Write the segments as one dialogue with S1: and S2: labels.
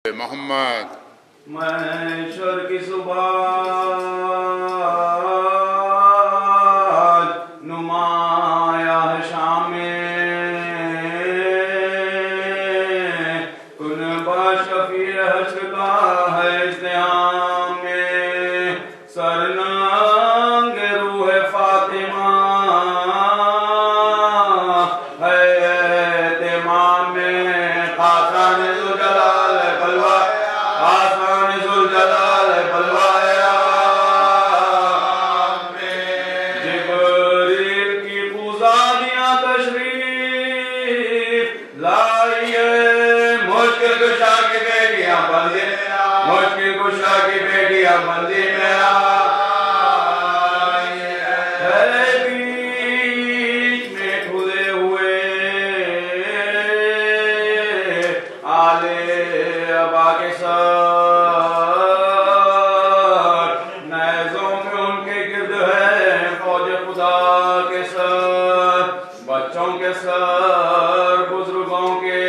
S1: محمد
S2: محشر کی صبح نمایاں ہے شام میں کن باشفیر حشر کا ہے ازدحام میں سرننگ روح فاطمہ ہے اہتمام میں خاصان ذوالجلال بلوہ خاصان ذوالجلال بلوہ جبریل کی قضادیاں تشریف لائیے مشکل کشا کی بیٹیاں بندی مشکل کشا کی بیٹیاں بندی میں بچوں کے سر بزرگوں کے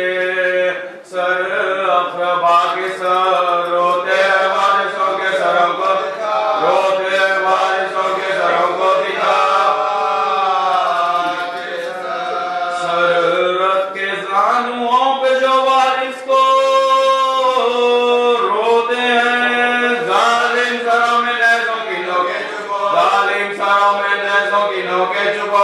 S2: سر اقربا کے سر روتے وارثوں کے سروں کو روتے وارثوں کے سروں کو دکھا سر رکھ کے زانوؤں پہ جو وارث کو روتے ہیں ظالم سروں میں نیزوں کی نوکیں چبو ظالم سروں میں نیزوں کی نوکیں چبو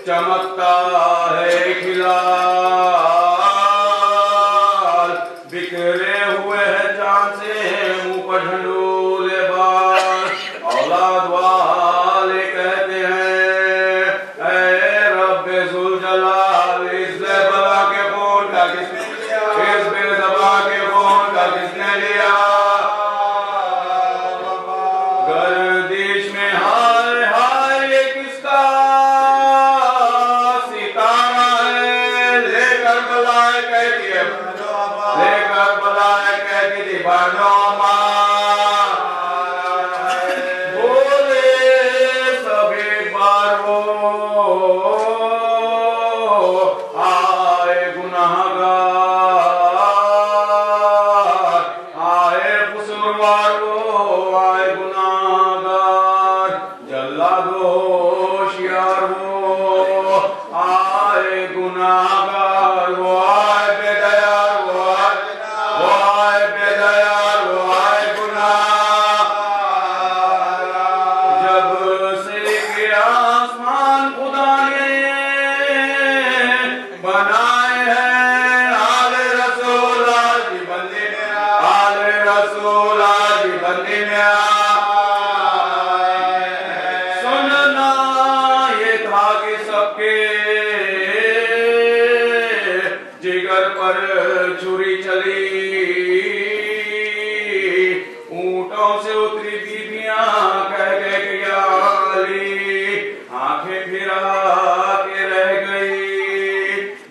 S2: چمکتا ہے کھلال بکھرے ہوئے ہیں چاند سے منہ پر ڈھنڈولے بال اولاد والے کہتے ہیں اے رب ذوالجلال اس بے زباں کے خون کا کس نے لیا اس بے زباں کے خون کا کس نے لیا گردش میں ہائے ہائے یہ کس کا لے کر بلائے کہتی تھی بانو ماں بولے سب ایک بار وہ آئے گناہگار آئے قصوروار وہ آئے گناہگار جلاد و ہوشیار وہ آئے گناہگار وہ آئے بے دیار وہ آئے بے دیار وہ آئے گناہ جب سے کہ آسمان خدا نے بنائے ہیں آل رسول آج بندی میں آل رسول آج بندی میں سننا یہ تھا کہ سب کے جگر پر چھری چلی اونٹوں سے اتری بیویاں کہہ کہ یا علی آنکھیں پھرا کے رہ گئی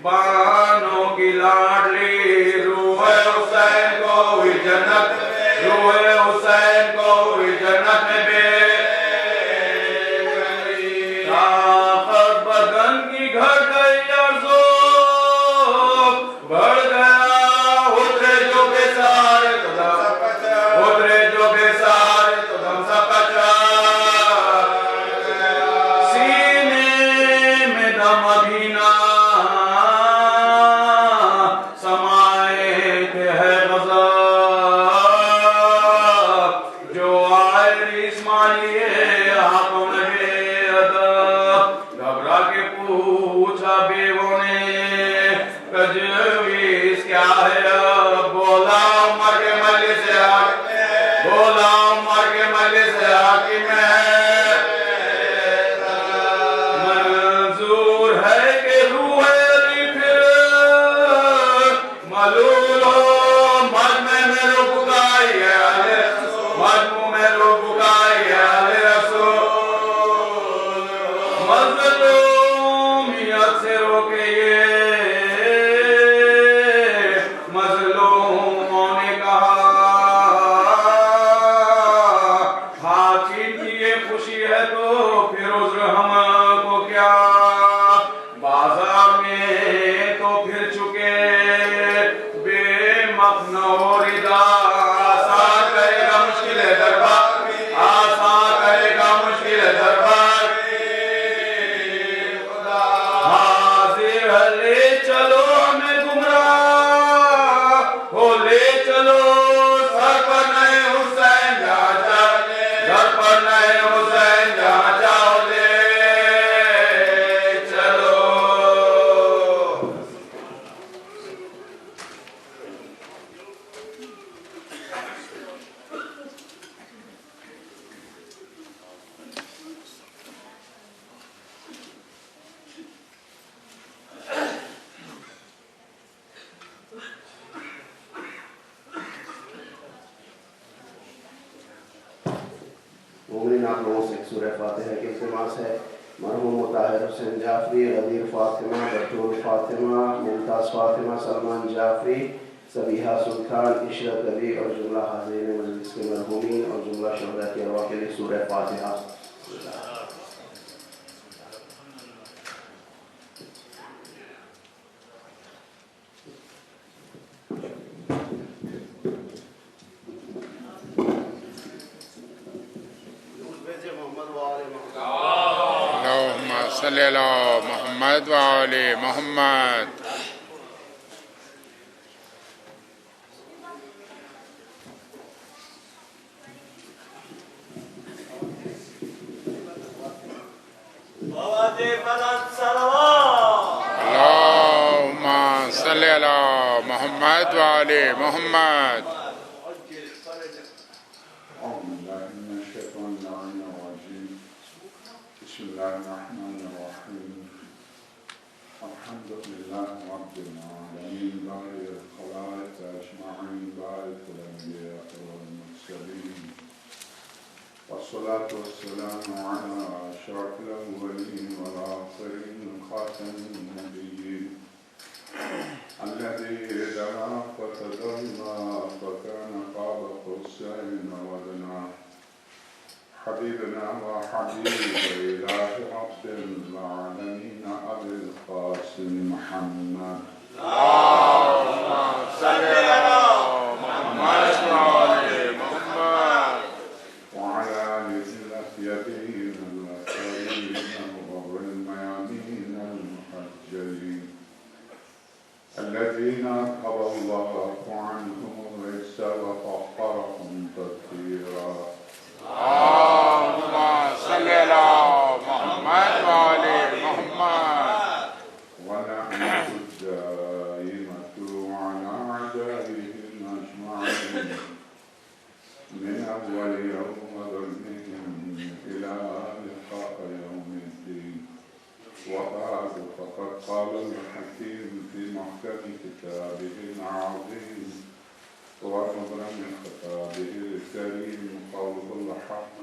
S2: بانوں کی لاڈلی روح حسین کو ہوئی جنت روح حسین کو ہوئی جنت میں بے طاقت بدن کی گھر گئی ارزو بڑھ گیا اترے جو بے سارے تو دم اترے جو بے سارے تو دم سب کچا سینے میں دم ابھی نہ سمائے تھے ہے غضب جو آئے اسماعیل ہاتھوں میں بے ادب گھبرا کے پوچھا بیووں نے تجویز کیا ہے اب بولا عمر کے مجلس سے حاکم بولا عمر کے مجلس سے حاکم ہے منظور ہے کہ روح علی پھر ملول ہو مجمع میں رو بکائی ہے مجموع میں رو بکائی ہے رسول خوشی ہے تو پھر عذر ہم کو کیا، بازار میں تو پھر چکے بے مخنع و ردا، آسان کرے گا مشکل دربار، آسان کرے گا مشکل دربار خدا، حاضر لے چلو ہمیں گمراہ ہو، لے چلو سر پر نئے حسین جہاں جاؤ، سر پر نئے حسین جہاں جاؤ لے چلو۔
S1: مومنین آپ لوگوں سے ایک سورہ فاتحہ کی التماس ہے۔ مرحوم طاہر حسین جعفری، غدیر فاطمہ، بطول فاطمہ، ممتاز فاطمہ، سلمان جعفری، صبیحہ سلطان، عشرت علی اور جملہ حاضرین مجلس کے مرحومین اور جملہ شہداء کی ارواح کے لیے سورہ فاتحہ۔
S3: اللهم صل على محمد وآل محمد۔ اللهم صل على محمد وآل محمد۔
S4: بسم الله الرحمن الرحيم الحمد لله رب العالمين بارئ الخلائق أجمعين بارئ الأنبياء والمرسلين والصلاة والسلام على أشرف الأولين والآخرين خاتم النبيين الذي دعا فتدلى فكان قاب قوسين وأدنى حبيبنا وحبيب إله رب العالمين أبي القاسم محمد
S3: اللهم صل على محمد وآل محمد
S4: وعلى آل الأطيبين الأطهرين الغر الميامين المحجلين الذين أذهب الله عنهم الرجس وطهرهم تطهيرا
S3: اللهم صل على محمد وآل محمد
S4: ونعمة الدائمة على أعدائهم أجمعين من أول يوم ظلمهم إلى لقاء يوم الدين، وبعد فقد قال الحكيم في محكم كتابه العظيم ومبرم خطابه الكريم قوله الحق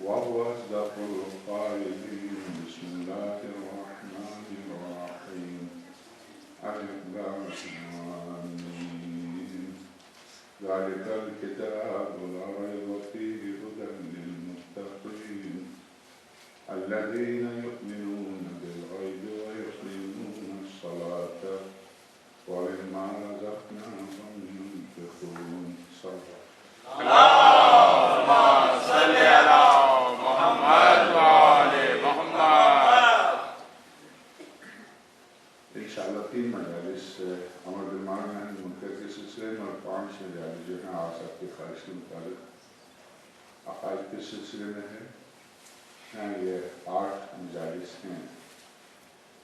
S4: وهو أصدق القائلين بسم الله الرحمن الرحيم ألف لام ميم ذلك الكتاب لا ريب فيه هدى للمتقين الذين يؤمنون بالغيب ويقيمون الصلاة ومما رزقناهم ينفقون صدق
S3: اللهم صل على محمد وآل محمد۔
S4: انشاءاللہ 3 مجالس امر بالمعروف نہی عن المنکر کے سلسلے میں اور 5 مجالس جو ہیں آپ سب کی خواہش کے مطابق عقائد کے سلسلے میں ہے۔ یہ 8 مجالس ہیں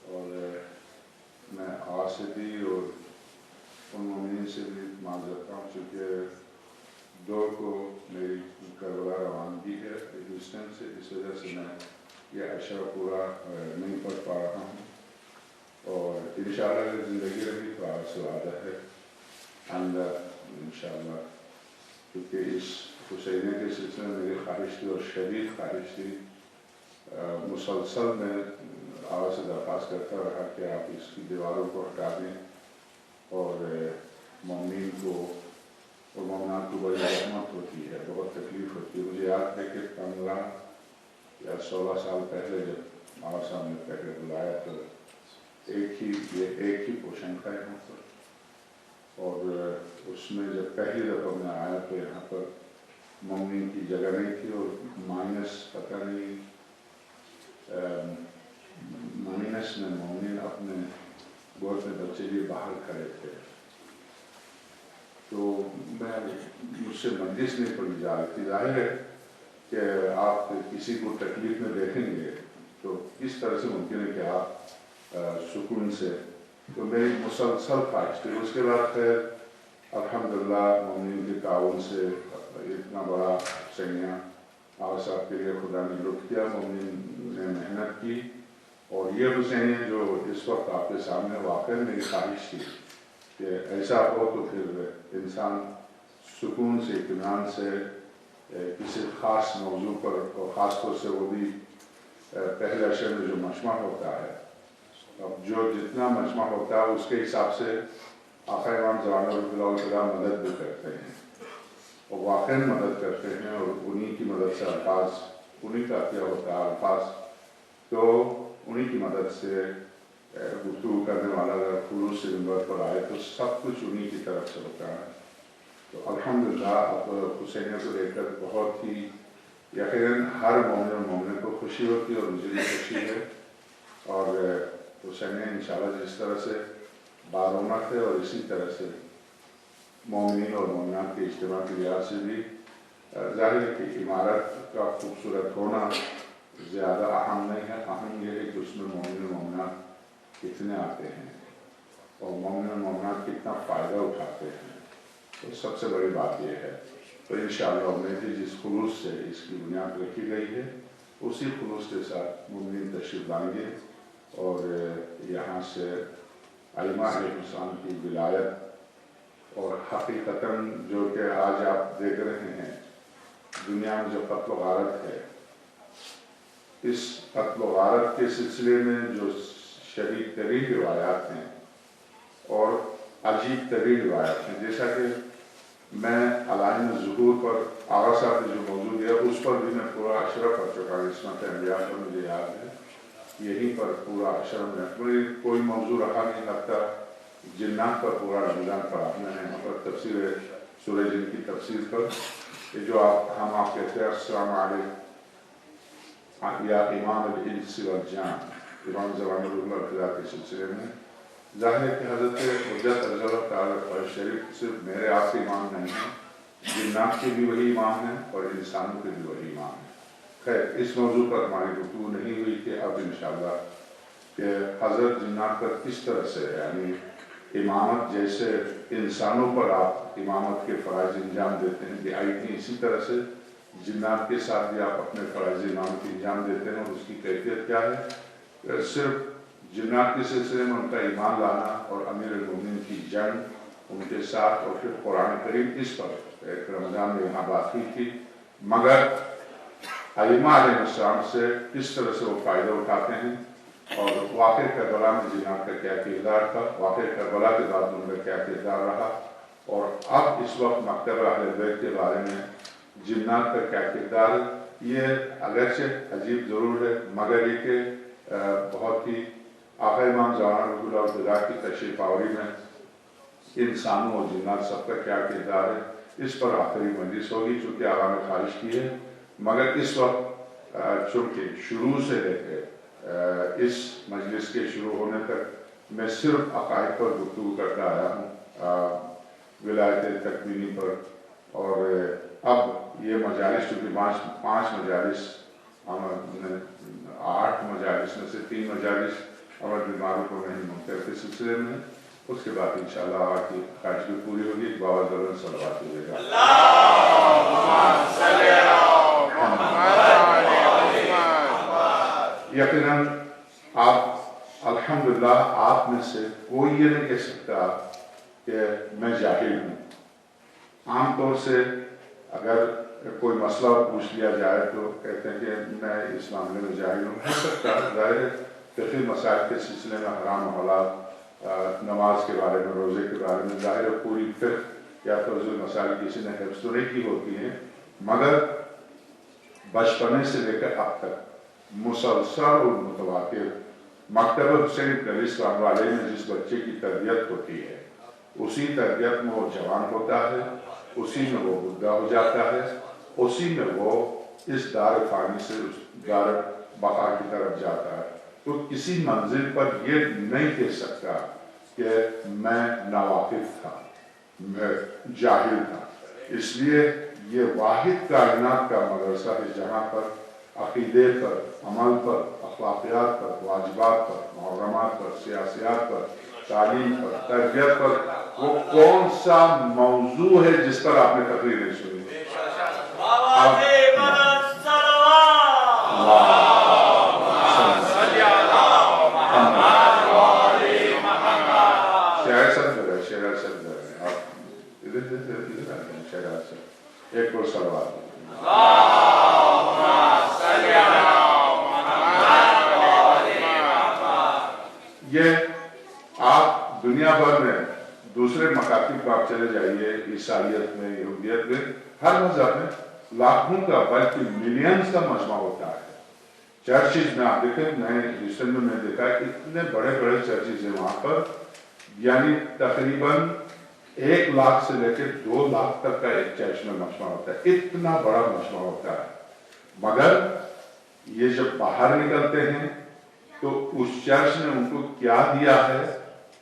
S4: اور میں آصدی اور ان مومنین سے بھی معذرت ہوں چونکہ 2 کو میری کربلا روانگی ہے ہیوسٹن سے، اس وجہ سے میں یہ عشرہ پورا نہیں پڑھ پا رہا ہوں، اور انشاءاللہ اگر زندگی رہی تو آپ سے وعدہ ہے آئندہ انشاءاللہ، کیونکہ اس حسینیہ کے سلسلے میں میری خواہش تھی اور شدید خواہش تھی، مسلسل میں آپ سے درخواست کرتا رہا کہ آپ اس کی دیواروں کو ہٹا دیں اور مومنین کو اور مومنات کو بڑی رحمت ہوتی ہے، بہت تکلیف ہوتی ہے۔ مجھے یاد ہے کہ 15 یا 16 سال پہلے جب آقا صاحب نے پہلے بلایا تو ایک ہی پوشن تھا یہاں پر، اور اس میں جب پہلی دفعہ میں آیا تو یہاں پر مومن کی جگہ نہیں تھی، اور مائنس پتہ نہیں مائنس میں مومن اپنے گود میں بچے لیے باہر کھڑے تھے، تو مجھ سے مجلس نہیں پڑی جا رہی تھی۔ ظاہر ہے کہ آپ کسی کو تکلیف میں دیکھیں گے تو اس طرح سے ممکن ہے کہ آپ سکون سے، تو میری مسلسل خواہش تھی۔ اس کے بعد پھر الحمدللہ مومنین کے تعاون سے اتنا بڑا حسینیہ آقا صاحب کے لیے خدا نے لطف کیا، مومنین نے محنت کی، اور یہ حسینیہ جو اس وقت آپ کے سامنے واقع میری خواہش تھی کہ ایسا ہو تو پھر انسان سکون سے اطمینان سے کسی خاص موضوع پر، اور خاص طور سے وہ بھی پہلے عشر میں جو مجمع ہوتا ہے، اب جو جتنا مجمع ہوتا ہے اس کے حساب سے آقا امام زمان رضی اللہ عنہ مدد بھی کرتے ہیں، اور واقعی مدد کرتے ہیں، اور انہی کی مدد سے الفاظ، انہی کا کیا ہوتا ہے الفاظ، تو انہی کی مدد سے گفتگو کرنے والا اگر خلوص سے منبر پر آئے تو سب کچھ انہی کی طرف سے ہوتا ہے۔ تو الحمدللہ اب حسینیہ کو لے کر بہت ہی یقیناً ہر مومن و مومنہ کو خوشی ہوتی ہے، اور مجھے بھی خوشی ہے، اور حسینیہ انشاءاللہ جس طرح سے بارونق ہے اور اسی طرح سے مومنین اور مومنات کے اجتماع کی لحاظ سے بھی ظاہر ہے کہ عمارت کا خوبصورت ہونا زیادہ اہم نہیں ہے، اہم یہ ہے کہ اس میں مومن و مومنات کتنے آتے ہیں اور مومن و مومنات کتنا فائدہ اٹھاتے ہیں، تو سب سے بڑی بات یہ ہے۔ تو انشاءاللہ امید ہے جس خلوص سے اس کی بنیاد رکھی گئی ہے اسی خلوص کے ساتھ مومنین تشریف لائیں گے، اور یہاں سے ائمہ علیہ السلام کی ولایت، اور حقیقتاً جو کہ آج آپ دیکھ رہے ہیں دنیا میں جو قتل و غارت ہے، اس قتل و غارت کے سلسلے میں جو شدید ترین روایات ہیں اور عجیب ترین روایات ہیں، جیسا کہ میں علائم ظہور پر آقا صاحب نے جو موضوع دیا اس پر بھی میں پورا اشرف کر چکا ہوں، عصمت انبیاء پر مجھے یاد ہے، یہیں پر پورا اشرف میں کوئی موضوع رہا نہیں، حتیٰ جنات پر پورا رمضان پڑھا میں نے، مطلب تفسیر سورہ جن کی تفسیر پر، یہ جو ہم آپ کہتے ہیں السلام علیکم یا امام الانس والجان، امام زمان اللہ خدا کے سلسلے میں ظاہر ہے کہ حضرت حجت رضی اللہ تعالیٰ شریف صرف میرے آپ کے امام نہیں ہیں، جنات کے بھی وہی امام ہیں اور انسانوں کے بھی وہی امام ہیں۔ خیر اس موضوع پر ہماری گفتگو نہیں ہوئی کہ اب انشاءاللہ کہ حضرت جنات پر کس طرح سے، یعنی امامت جیسے انسانوں پر آپ امامت کے فرائض انجام دیتے ہیں کہ آئی تھی، اسی طرح سے جنات کے ساتھ بھی آپ اپنے فرائض امامت انجام دیتے ہیں، اور اس کی کیفیت کیا ہے؟ صرف جنات کے سلسلے میں ان کا ایمان لانا اور امیر المومنین کی جنگ ان کے ساتھ، اور پھر قرآن کریم اس پر ایک رمضان میں یہاں بات ہوئی تھی، مگر ائمہ علیہ السلام سے کس طرح سے وہ فائدہ اٹھاتے ہیں، اور واقع کربلا میں جنات کا کیا کردار تھا، واقع کربلا کے بعد ان کا کیا کردار رہا، اور اب اس وقت مکتبہ اہل بیت کے بارے میں جنات کا کیا کردار، یہ اگرچہ عجیب ضرور ہے مگر یہ کہ بہت ہی آقا امام زمان رضی اللہ عنہ کی تشریف آوری میں انسانوں اور جنات سب کا کیا کردار ہے، اس پر آخری مجلس ہوگی چونکہ آقا نے خواہش کی ہے، مگر اس وقت چونکہ شروع سے لے کے اس مجلس کے شروع ہونے تک میں صرف عقائد پر گفتگو کرتا آیا ہوں، ولایت تکوینی پر، اور اب یہ مجالس چونکہ پانچ مجالس، 8 مجالس میں سے 3 مجالس امر بالمعروف و نہی عن المنکر کے سلسلے میں، اس کے بعد انشاءاللہ آپ کی خواہش بھی پوری ہوگی، بابا ضرور صلوات ہوئے گا۔
S3: اللہم صلی علی محمد
S4: یقیناً آپ الحمدللہ آپ میں سے کوئی یہ نہیں کہہ سکتا کہ میں جاہل ہوں۔ عام طور سے اگر کوئی مسئلہ پوچھ لیا جائے تو کہتے ہیں کہ میں اس معاملے میں جاہل ہوں، ہو سکتا ہے، ظاہر ہے فقہی مسائل کے سلسلے میں حرام و حلال، نماز کے بارے میں، روزے کے بارے میں ظاہر ہے پوری فقہ یا فرض المسائل کسی نے حفظ تو نہیں کی ہوتی ہیں، مگر بچپنے سے لے کر اب تک مسلسل اور متواتر مکتبہ حسین علیہ السلام علیہ میں جس بچے کی تربیت ہوتی ہے، اسی تربیت میں وہ جوان ہوتا ہے، اسی میں وہ بڈھا ہو جاتا ہے، اسی میں وہ اس دار فانی سے اس دار بقا کی طرف جاتا ہے. تو کسی منزل پر یہ نہیں کہہ سکتا کہ میں ناواقف تھا، میں جاہل تھا. اس لیے یہ واحد کائنات کا مدرسہ ہے جہاں پر عقیدے پر، عمل پر، اخلاقیات پر، واجبات پر، محرمات پر، سیاسیات پر، تعلیم پر، تربیت پر، وہ کون سا موضوع ہے جس پر آپ نے تقریر نہیں سنی؟ ایک اور سوال یہ آپ دنیا بھر میں دوسرے مکاتب پر آپ چلے جائیے، عیسائیت میں، یہودیت میں، ہر مذہب میں لاکھوں کا بلکہ ملینز کا مجمع ہوتا ہے. چرچز میں آپ دیکھیں، میں ہیوسٹن میں دیکھا ہے اتنے بڑے بڑے چرچز ہیں وہاں پر، یعنی تقریباً 1 لاکھ سے لے کے 2 لاکھ تک کا ایک چرچ میں مجمع ہوتا ہے. اتنا بڑا مجمع ہوتا ہے، مگر یہ جب باہر نکلتے ہیں تو اس چرچ نے ان کو کیا دیا ہے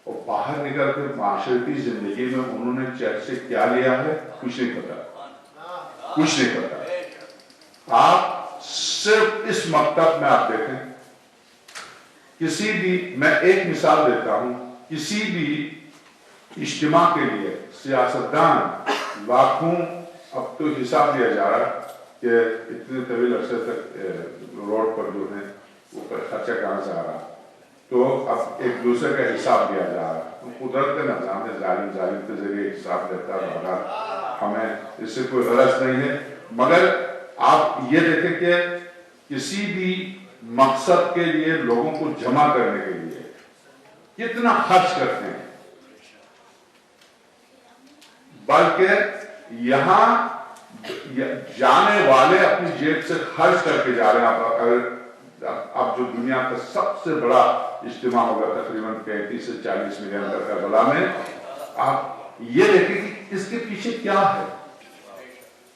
S4: اور باہر نکل کر معاشرتی زندگی میں انہوں نے چرچ سے کیا لیا ہے، کچھ نہیں پتا، کچھ نہیں پتا. آپ صرف اس مکتب میں آپ دیکھیں، کسی بھی، میں ایک مثال دیتا ہوں، کسی بھی اجتماع کے لیے سیاستدان لاکھوں، اب تو حساب لیا جا رہا کہ اتنے طویل عرصے تک روڈ پر جو ہے وہ خرچہ کہاں سے آ رہا، تو اب ایک دوسرے کا حساب لیا جا رہا. قدرت کا نظام ہے، ظالم کے ذریعے حساب لیتا رہا، ہمیں اس سے کوئی غرض نہیں ہے. مگر آپ یہ دیکھیں کہ کسی بھی مقصد کے لیے لوگوں کو جمع کرنے کے لیے کتنا خرچ کرتے ہیں، بلکہ یہاں جانے والے اپنی جیب سے خرچ کر کے جا رہے ہیں. اب جو دنیا کا سب سے بڑا اجتماع ہوگا تقریباً 35 سے 40 ملین کا کربلا میں، آپ یہ دیکھیں کہ اس کے پیچھے کیا ہے.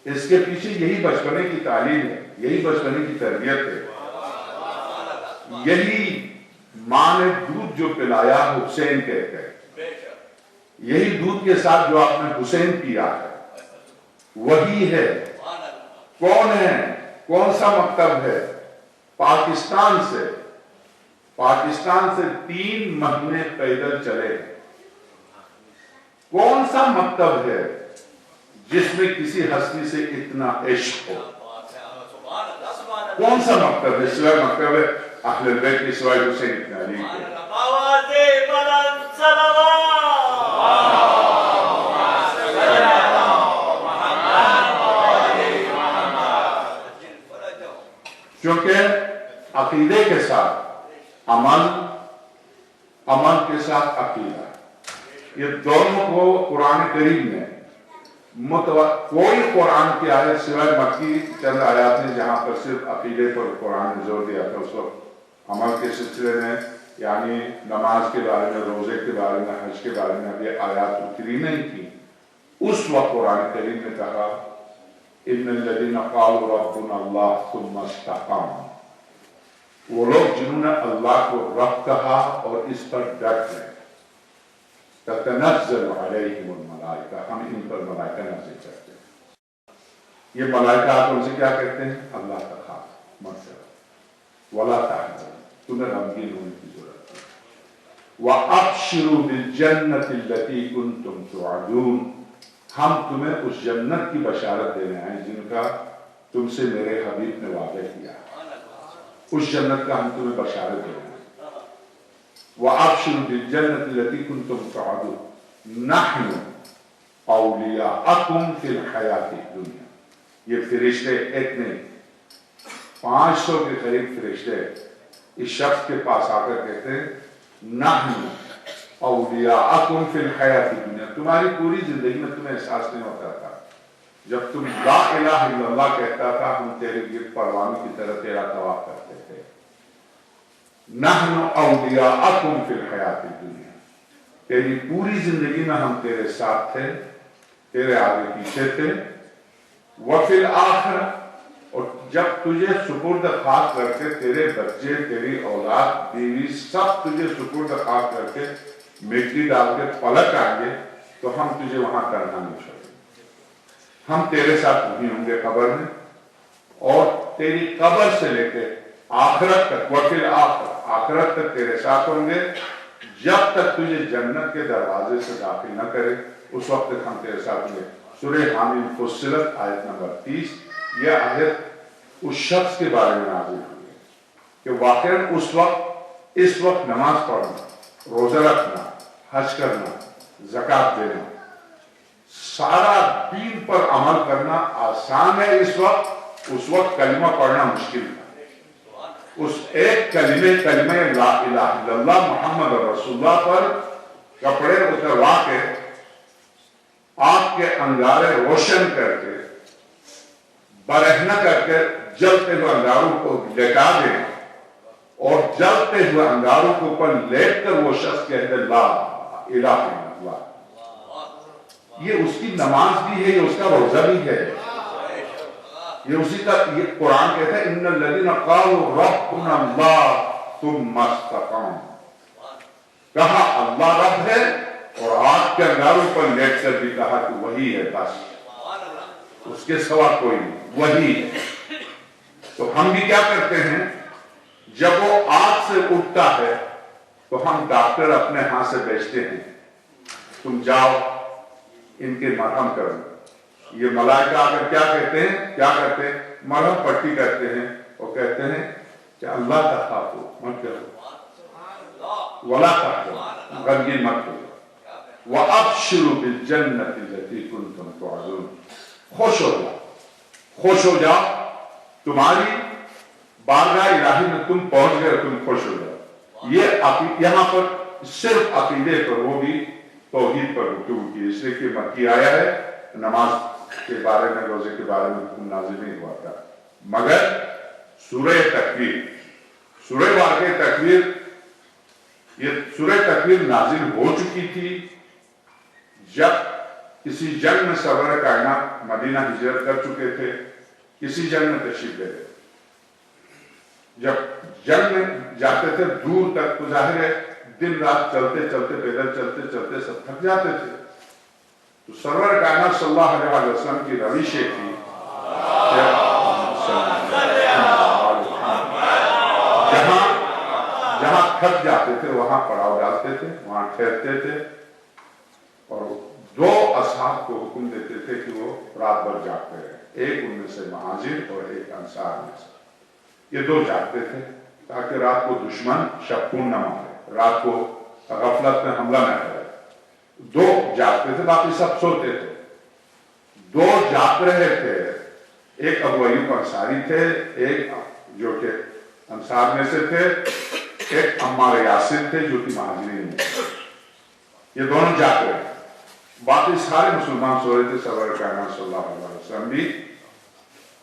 S4: اس کے پیچھے یہی بچپنے کی تعلیم ہے، یہی بچپنے کی تربیت ہے، یہی ماں نے دودھ جو پلایا حسین کہتے ہیں، یہی دودھ کے ساتھ جو آپ نے حسین پیا ہے وہی ہے. کون ہے، کون سا مکتب ہے؟ پاکستان سے 3 مہینے پیدل چلے. کون سا مکتب ہے جس میں کسی ہستی سے اتنا عشق ہو؟ کون سا مکتب ہے سوائے مکتب ہے اہل بیت کے، سوائے حسین ابن علی کے؟ کیونکہ عقیدے کے ساتھ عمل، عمل کے ساتھ عقیدہ، یہ دونوں کو قرآن کریم میں کوئی قرآن کی آیت سوائے مکی چند آیات ہیں جہاں پر صرف عقیدے پر قرآن نے زور دیا تھا. اس وقت عمل کے سلسلے میں، یعنی نماز کے بارے میں، روزے کے بارے میں، حج کے بارے میں اب یہ آیات اتری نہیں تھی. اس وقت قرآن کریم نے کہا ان الذین قالوا ربنا اللہ ثم استقاموا، وہ لوگ جنہوں نے اللہ کو رب کہا اور اس پر ڈٹ گئے. تتنزل علیہم الملائکہ، ہم ان پر ملائکہ نازل کرتے ہیں. یہ ملائکہ آپ ان سے کیا کہتے ہیں؟ اللہ کا خوف مت کرو، ولا تحزن، تمہیں غمگین ہونے کی ضرورت نہیں. وَأَبْشِرُوا بِالْجَنَّةِ الَّتِي كُنْتُمْ تُوعَدُونَ، ہم تمہیں اس جنت کی بشارت دینے ہیں جن کا تم سے میرے حبیب نے وعدہ کیا. اس جنت کا ہم تمہیں بشارت دینے ہیں. وَأَبْشِرُوا بِالْجَنَّةِ الَّتِي كُنْتُمْ تُوعَدُونَ نَحْنُ أَوْلِيَاؤُكُمْ فِي الْحَيَاةِ الدُّنْيَا. یہ فرشتے ایک نہیں، 500 کے قریب فرشتے اس شخص کے پاس آ کر کہتے ہیں نحن اولیاءکم فی الحیات الدنیا، تمہاری پوری زندگی میں تمہیں احساس نہیں ہوتا تھا، جب تم لا الہ الا اللہ کہتا تھا ہم تیرے گرد پروانوں کی طرح تیرا طواف کرتے تھے. نحن اولیاءکم فی الحیات الدنیا، تیری پوری زندگی میں ہم تیرے ساتھ تھے، تیرے آگے پیچھے تھے. وفی الآخرہ، اور جب تجھے سپرد خاک کر کے تیرے بچے، تیری اولاد، بیوی، سب تجھے سپرد خاک کر کے مٹی ڈال کے پلٹ آئیں گے تو ہم تجھے وہاں کرنا نہیں چھوڑیں گے، ہم تیرے ساتھ وہیں ہوں گے قبر میں، اور تیری قبر سے لے کے آخرت تک، وفی الآخرہ، آخرت تک تیرے ساتھ ہوں گے، جب تک تجھے جنت کے دروازے سے داخل نہ کرے اس وقت تک ہم تیرے ساتھ ہوں گے. سورہ حامیم فصلت آیت نمبر 30. یہ آیت اس شخص کے بارے میں نازل ہوئی ہے کہ واقعاً اس وقت نماز پڑھنا، روزہ رکھنا، حج کرنا، زکوٰۃ دینا، سارا دین پر عمل کرنا آسان ہے اس وقت کلمہ پڑھنا مشکل تھا. اس ایک کلمہ لا الہ الا اللہ محمد رسول اللہ پر کپڑے اتروا کے آنکھ کے انگارے روشن کر کے برہنہ کر کے جلتے ہوئے انگاروں کو لٹا دیں، اور جلتے ہوئے انگاروں کے اوپر لیٹ کر وہ شخص کہتے لا الہ الا اللہ. یہ اس کی نماز بھی ہے، یہ اس کا روزہ بھی ہے، یہ اسی کا، یہ قرآن کہتا ہے ان الذین قالوا ربنا اللہ ثم استقاموا، کہا اللہ رب ہے اور آگ کے انگاروں پر لیٹ کر بھی کہا کہ وہی ہے، بس اس کے سوا کوئی نہیں، وہی ہے. تو ہم بھی کیا کرتے ہیں، جب وہ آگ سے اٹھتا ہے تو ہم ڈاکٹر اپنے ہاتھ سے بیچتے ہیں، تم جاؤ ان کے مرہم کرو. یہ ملائکہ آگر کیا کہتے ہیں، کیا کرتے ہیں، مرہم پٹی کرتے ہیں اور کہتے ہیں کہ اللہ کا خافو مت کرو، ولا تحزنوا، غمگین مت کرو، وَأَبْشِرُوا بِالْجَنَّةِ الَّتِي كُنْتُمْ تُوعَدُونَ، خوش ہو جاؤ، تمہاری بارگاہ الہی میں تم پہنچ گئے، تم خوش ہو جاؤ. یہ یہاں پر صرف عقیدے پر، وہ بھی توحید پر گفتگو کی، اس لیے کہ مکی آیا ہے، نماز کے بارے میں، روزے کے بارے میں حکم نازل نہیں ہوا تھا. مگر سورہ تکویر، سورہ واقعہ تکویر، یہ سورہ تکویر نازل ہو چکی تھی جب کسی جنگ میں سرور کائنات مدینہ ہجرت کر چکے تھے، کسی جنگ میں تشریف لے گئے. جب جنگ میں جاتے تھے دور تک تو ظاہر ہے دن رات چلتے چلتے، پیدل چلتے چلتے سب تھک جاتے تھے. تو سرور کائنات صلی اللہ علیہ وسلم کی روش یہ تھی جہاں تھک جاتے تھے وہاں پڑاؤ ڈالتے تھے، وہاں ٹھہرتے تھے، اور دو اصحاب کو حکم دیتے تھے کہ وہ رات بھر جاگتے رہے. ایک ان میں سے مہاجر اور ایک انصار میں سے. یہ دو جاگتے تھے تاکہ رات کو دشمن شب خون نہ مارے، رات کو غفلت میں حملہ نہ کرے. دو جاگتے تھے، باقی سب سوتے تھے. دو جاگ رہے تھے، ایک ابو ایوب انصاری تھے، ایک جو کہ انصار میں سے تھے، ایک عمار یاسر تھے جو کہ مہاجرین میں تھے. یہ دونوں جاگ رہے تھے، باقی سارے مسلمان سو رہے تھے. سرور کائنات صلی اللہ علیہ وسلم بھی.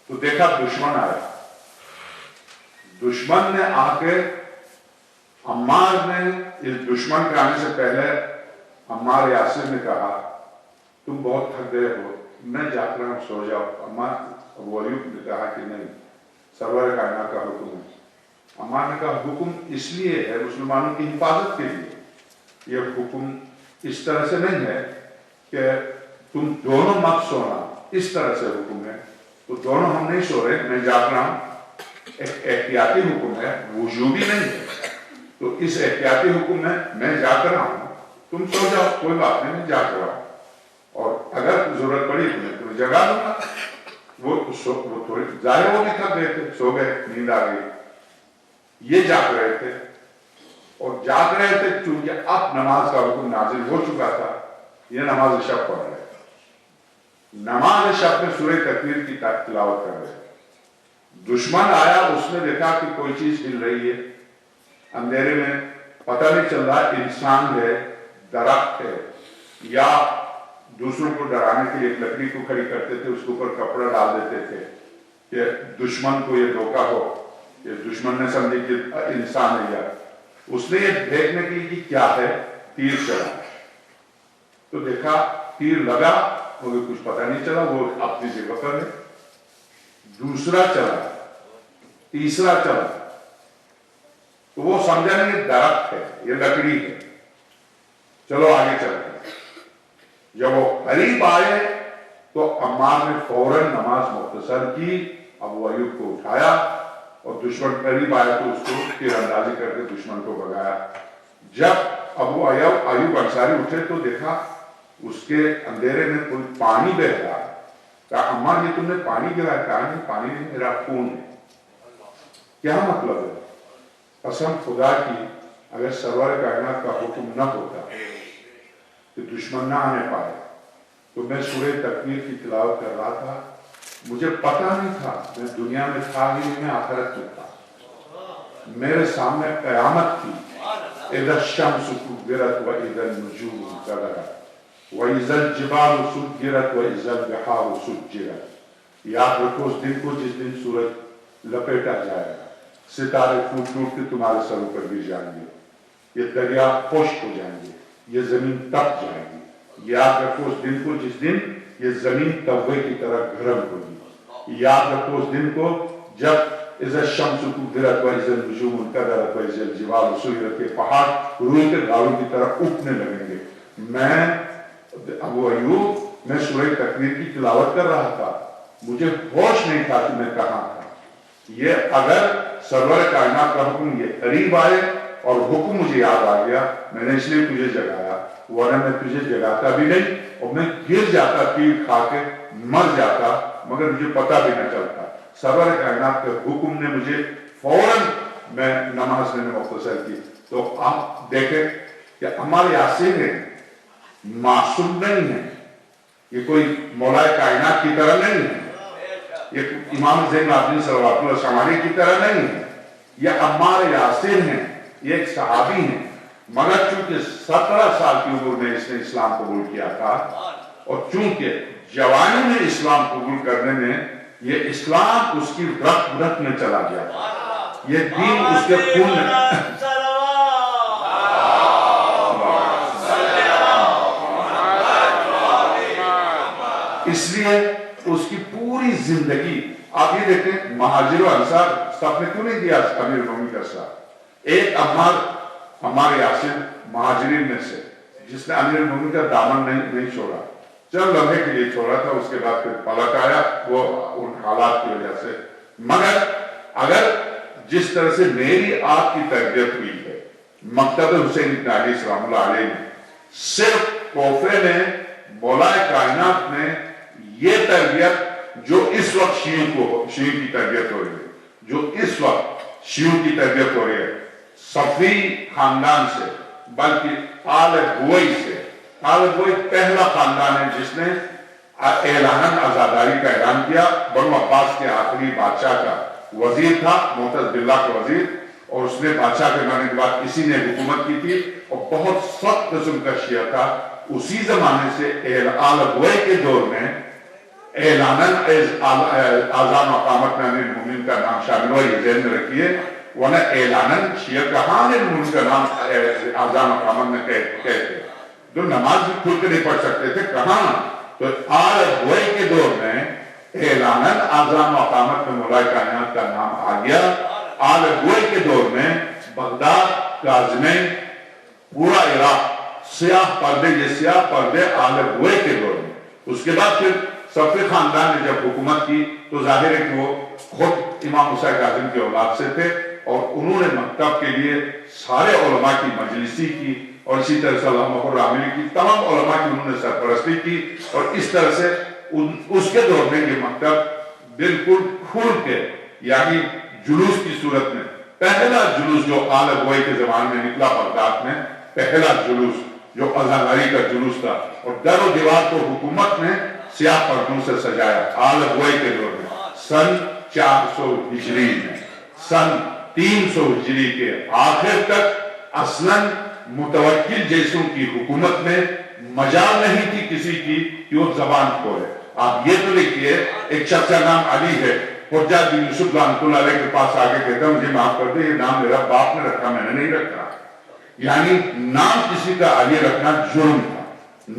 S4: تو دیکھا دشمن آیا، دشمن نے آ کے عمار نے، اس دشمن کے آنے سے پہلے عمار یاسر نے کہا تم بہت تھک گئے ہو، میں جاگ رہا ہوں، سو جاؤ. عمار ابو ایوب نے کہا کہ نہیں، سرور کائنات کا حکم ہے. عمار نے کہا حکم اس لیے ہے مسلمانوں کی حفاظت کے لیے، یہ حکم اس طرح سے نہیں ہے کہ تم دونوں مت سونا، اس طرح سے حکم ہے. تو دونوں ہم نہیں سو رہے، میں جاگ رہا ہوں، ایک احتیاطی حکم ہے، وجوبی نہیں ہے. تو اس احتیاطی حکم میں میں جاگ رہا ہوں، تم سو جاؤ، کوئی بات نہیں، میں جاگ رہا ہوں، اور اگر ضرورت پڑی تو میں تمہیں جگا دوں گا. وہ تھوڑی ظاہر وہ بھی تھک گئے تھے، سو گئے، نیند آ گئی. یہ جاگ رہے تھے، اور جاگ رہے تھے چونکہ اب نماز کا حکم نازل ہو چکا تھا. یہ نماز شب پڑھ رہے تھے، نماز شب میں سورہ تکویر کی تلاوت کر رہے تھے. دشمن آیا، اس نے دیکھا کہ کوئی چیز ہل رہی ہے، اندھیرے میں پتہ نہیں چل رہا انسان ہے درخت ہے یا دوسروں کو ڈرانے کے لیے ایک لکڑی کو کھڑی کرتے تھے, اس کے اوپر کپڑا ڈال دیتے تھے کہ دشمن کو یہ دھوکہ ہو, یہ دشمن نے سمجھے کہ انسان ہے یا اس نے یہ دیکھنے کے لیے کہ کیا ہے, تیر چلا تو دیکھا تیر لگا مگر کچھ پتہ نہیں چلا, وہ اپنی جگہ پر ہے. دوسرا چلا, تیسرا چلا تو وہ سمجھا نہیں یہ درخت ہے, یہ لکڑی ہے, چلو آگے چلتے ہیں. جب وہ قریب آئے تو عمار نے فوراً نماز مختصر کی, ابو ایوب کو اٹھایا اور دشمن قریب آیا تو اس کو تیر اندازی کر کے دشمن کو بھگایا. جب ابو ایوب انصاری اٹھے تو دیکھا اس کے اندھیرے میں کوئی پانی بہ رہا. کہا عمار یہ تم نے پانی گرایا؟ کہا نہیں پانی نہیں, میرا خون ہے. کیا مطلب ہے؟ قسم خدا کی اگر سرور کائنات کا حکم نہ ہوتا کہ دشمن نہ آنے پائے تو میں سورہ تکویر کی تلاوت کر رہا تھا, مجھے پتہ نہیں تھا, میں دنیا میں تھا ہی نہیں, میں آخرت میں تھا. میرے سامنے قیامت تھی. اذا الشمس كورت واذا النجوم انكدرت واذا الجبال سجرت واذا البحار سجرت. یاد رکھو اس دن کو جس دن سورج لپیٹا جائے گا, ستارے ٹوٹ ٹوٹ کے تمہارے سروں پر گر جائیں گے, یہ دریا خشک ہو جائیں گے, یہ زمین تپ جائے گی. یاد رکھو اس دن کو جس دن یہ زمین توے کی طرح گرم ہوگی. یاد رکھو اس دن کو جب اذا الشمس كورت واذا النجوم انكدرت واذا الجبال سيرت کے پہاڑ روئی کے گاڑوں کی طرح اٹھنے لگیں گے. میں ابو ایوب میں سورہ تکویر کی تلاوت کر رہا تھا, مجھے ہوش نہیں تھا کہ میں کہاں تھا. یہ اگر سرور کائنات کا حکم یہ قریب آئے اور حکم مجھے یاد آ گیا, میں نے اس لیے تجھے جگایا, ورنہ میں تجھے جگاتا بھی نہیں اور میں گر جاتا, تیر کھا کے مر جاتا, مگر مجھے پتہ بھی نہ چلتا. سرور کائنات کے حکم نے مجھے فوراً میں نماز میں مختصر کی. تو آپ دیکھیں کہ ہمارے یاسین ہیں, معصوم نہیں ہے, یہ کوئی مولا کائنات کی طرح نہیں ہے, یہ امام زین العابدین صلوات اللہ شمالی کی طرح نہیں ہے. یہ عمار یاسر ہیں, یہ ایک صحابی ہیں, مگر چونکہ 17 سال کی عمر میں اس نے اسلام قبول کیا تھا اور چونکہ جوانی میں اسلام قبول کرنے میں یہ اسلام اس کی رگ رگ میں چلا گیا, یہ دین اس کے خون میں اس لیے اس کی پوری زندگی. آپ یہ دیکھیں مہاجر و انصار سب نے کیوں نہیں دیا امیر المومنین کا ساتھ؟ ایک عمار یاسر مہاجرین میں سے جس نے امیر المومنین کا دامن نہیں چھوڑا, چند لمحے کے لیے چھوڑا تھا, اس کے بعد پھر پلٹ آیا وہ ان حالات کی وجہ سے. مگر اگر جس طرح سے میری آپ کی تربیت ہوئی ہے, مکتب حسین بن علی سلام اللہ علیہ نے صرف کوفے میں مولا کائنات میں یہ تربیت جو اس وقت شیعوں کی تربیت ہو رہی ہے, جو اس وقت شیعوں کی تربیت ہو رہی ہے, صفی خاندان سے بلکہ آل بوئی سے. آل بوئی پہلا خاندان ہے جس نے اعلاناً آزاداری کا اعلان کیا. بنو عباس کے آخری بادشاہ کا وزیر تھا, معتز باللہ کا وزیر, اور اس نے بادشاہ کے مرنے کے بعد اسی نے حکومت کی تھی اور بہت سخت قسم کا شیعہ تھا. اسی زمانے سے آل بوئی کے دور میں اعلاناً آزان مقامت میں امیر المومنین کا نام شامل ہوا, یہ ذہن میں رکھیے, ورنہ اعلاناً شیعہ کہاں امیر المومنین کا نام آزان مقامت میں کہتے, جو نماز بھی کھل کے نہیں پڑھ سکتے تھے, کہاں. تو آل بوئی کے دور میں اعلاناً آزان مقامت میں مولا کائنات کا نام آ گیا. آل بوئی کے دور میں بغداد, کاظمین, پورا عراق سیاہ پردے, یہ سیاہ پردے آل بوئی کے دور میں. اس کے بعد پھر صفی خاندان نے جب حکومت کی تو ظاہر ہے کہ وہ خود امام حسین کاظم کی اولاد سے تھے اور انہوں نے مکتب کے لیے سارے علماء کی مجلسی کی اور اسی طرح سے علامہ الراملی کی تمام علماء کی انہوں نے سرپرستی کی. اور اس طرح سے اس کے دور میں یہ مکتب بالکل کھل کے, یعنی جلوس کی صورت میں پہلا جلوس جو آل بوئی کے زمانے میں نکلا بغداد میں, پہلا جلوس جو ازاداری کا جلوس تھا, اور در و دیوار کو حکومت نے سیاہ پردوں سے سجایا آل بوئی کے دور میں. سن 400 ہجری میں, سن 300 ہجری کے آخر تک اصلاً متوکل جیسوں کی حکومت میں مجال نہیں تھی کسی کی کہ وہ زبان کھولے. آپ یہ تو لکھیے ایک شخص کا نام علی ہے, حجاج بن یوسف رحمۃ اللہ علیہ کے پاس آگے کہتا ہے مجھے معاف کر دے, یہ نام میرا باپ نے رکھا, میں نے نہیں رکھا. یعنی نام کسی کا علی رکھنا جرم تھا,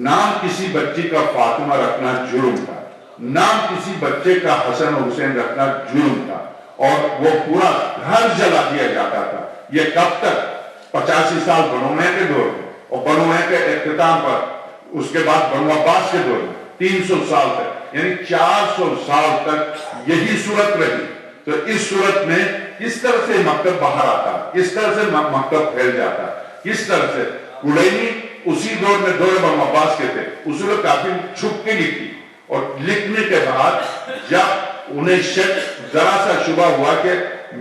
S4: نام کسی بچی کا فاطمہ رکھنا جرم تھا, نام کسی بچے کا حسن و حسین رکھنا جرم تھا, اور وہ پورا گھر جلا دیا جاتا تھا. یہ کب تک؟ 85 سال بنو امیہ کے دور میں, اور بنو امیہ کے اختتام پر اس کے بعد بنو عباس کے دور میں 300 سال تک, یعنی 400 سال تک یہی صورت رہی. تو اس صورت میں کس طرح سے مکتب باہر آتا, کس طرح سے مکتب پھیل جاتا, کس طرح سے. کلینی اسی دور میں دور بنو عباس کے تھے, اصول کافی چھپ کے لکھی, اور لکھنے کے بعد جب انہیں شک ذرا سا شبہ ہوا کہ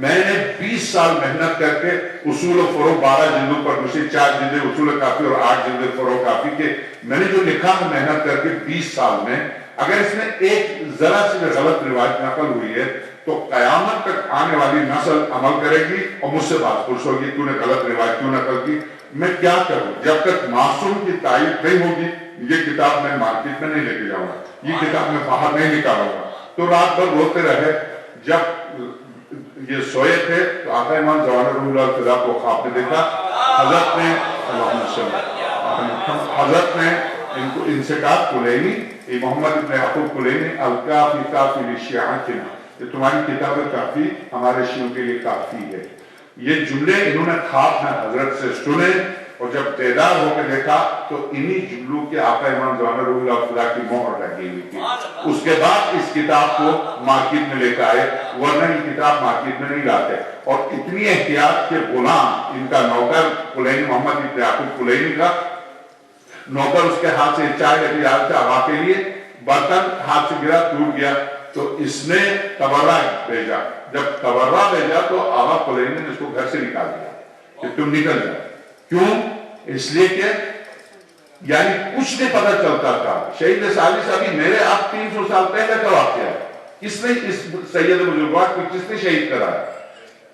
S4: میں نے 20 سال محنت کر کے اصول و فروع 12 جلدوں پر مجھے 4 جلدیں اصول کافی اور 8 جلدیں فروع کافی کے میں نے جو لکھا ہے محنت کر کے 20 سال میں, اگر اس میں ایک ذرا سی غلط روایت نقل ہوئی ہے تو قیامت تک آنے والی نسل عمل کرے گی اور مجھ سے بات پرس ہوگی تو نے غلط روایت کیوں نقل کی. میں کیا کروں جب تک معصوم کی تائید نہیں ہوگی. یہ کتاب میں مارکیٹ میں نہیں لے کے جاؤں گا, یہ کتاب میں باہر نہیں نکالوں گا. تو رات بھر روتے رہے. جب یہ سوئے تھے تو آقا امام جوان روح اللہ فضا کو خواب میں دیکھا. حضرت نے ان سے کہا کلینی, محمد ابن یعقوب کلینی, الکافی کافی للشیعۃنا, یہ تمہاری کتاب کافی ہمارے شیعوں کے لیے کافی ہے. یہ جملے انہوں نے خواب میں حضرت سے سنے, اور جب بیدار ہو کے دیکھا تو انہی جملوں کے آقا امام جوان روح اللہ فضا کی مہر لگی ہوئی تھی. اس کے بعد اس کتاب کو مارکیٹ میں لے کے آئے, ورنہ یہ کتاب مارکیٹ میں نہیں لاتے. اور اتنی احتیاط کے غلام, ان کا نوکر کلینی, محمد ابن یعقوب کلینی کا نوکر, اس کے ہاتھ سے چائے لے کے جا رہا تھا ہوا کے لیے, برتن ہاتھ سے گرا ٹوٹ گیا, تو اس نے تبرہ بھیجا. جب تبرہ بھیجا تو آقا کلینی نے اس کو گھر سے نکال دیا کہ تم نکل جائے. کیوں؟ اس لیے کہ یعنی کچھ نہیں پتہ چلتا تھا. شہید سالی صاحبی میرے آپ 300 سال پہلے کا واقعہ ہے. کس نے اس سید بزرگوار کو کس نے شہید کرایا؟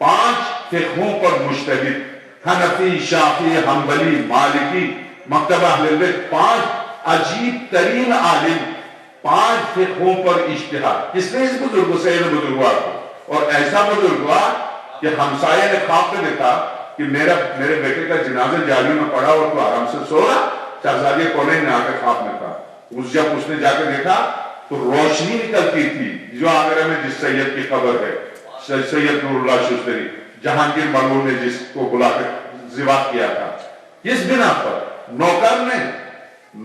S4: 5 فقہوں پر مجتہد, حنفی, شافعی, حنبلی, مالکی, مکتبہ اہل بیت, 5 عجیب ترین عالم, 5 فقہوں پر اجتہاد. کس نے اس بزرگ سید بزرگوار کو, اور ایسا بزرگوار کہ ہمسائے نے خواب میں دیکھا کہ میرے بیٹے کا جنازہ جالیوں میں پڑا اور تو آرام سے سو رہا. شہزادی کونین نے آ کے خواب میں کہا. جب اس نے جا کے دیکھا تو روشنی نکلتی تھی جو آگرہ میں جس سید کی قبر ہے, سید نور اللہ شستری, جہانگیر ملعون نے جس کو بلا کے ذبح کیا تھا. کس بنا پر؟ نوکر نے,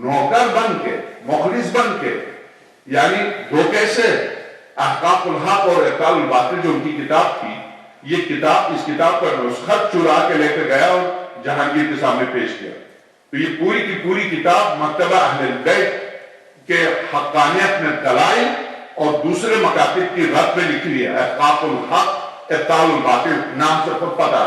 S4: نوکر بن کے, مخلص بن کے, یعنی دھوکے سے احقاق الحق اور ابطال الباطل جو ان کی کتاب تھی, یہ کتاب, اس کتاب کا نسخت چرا کے لے کے گیا اور جہانگیر کے سامنے پیش کیا. تو یہ پوری کی پوری کتاب مکتبہ اہل بیت کے حقانیت میں دلائل اور دوسرے مکاتب کی رد میں لکھی ہے. احقاق الحق ابطال الباطل نام سے خود پتا.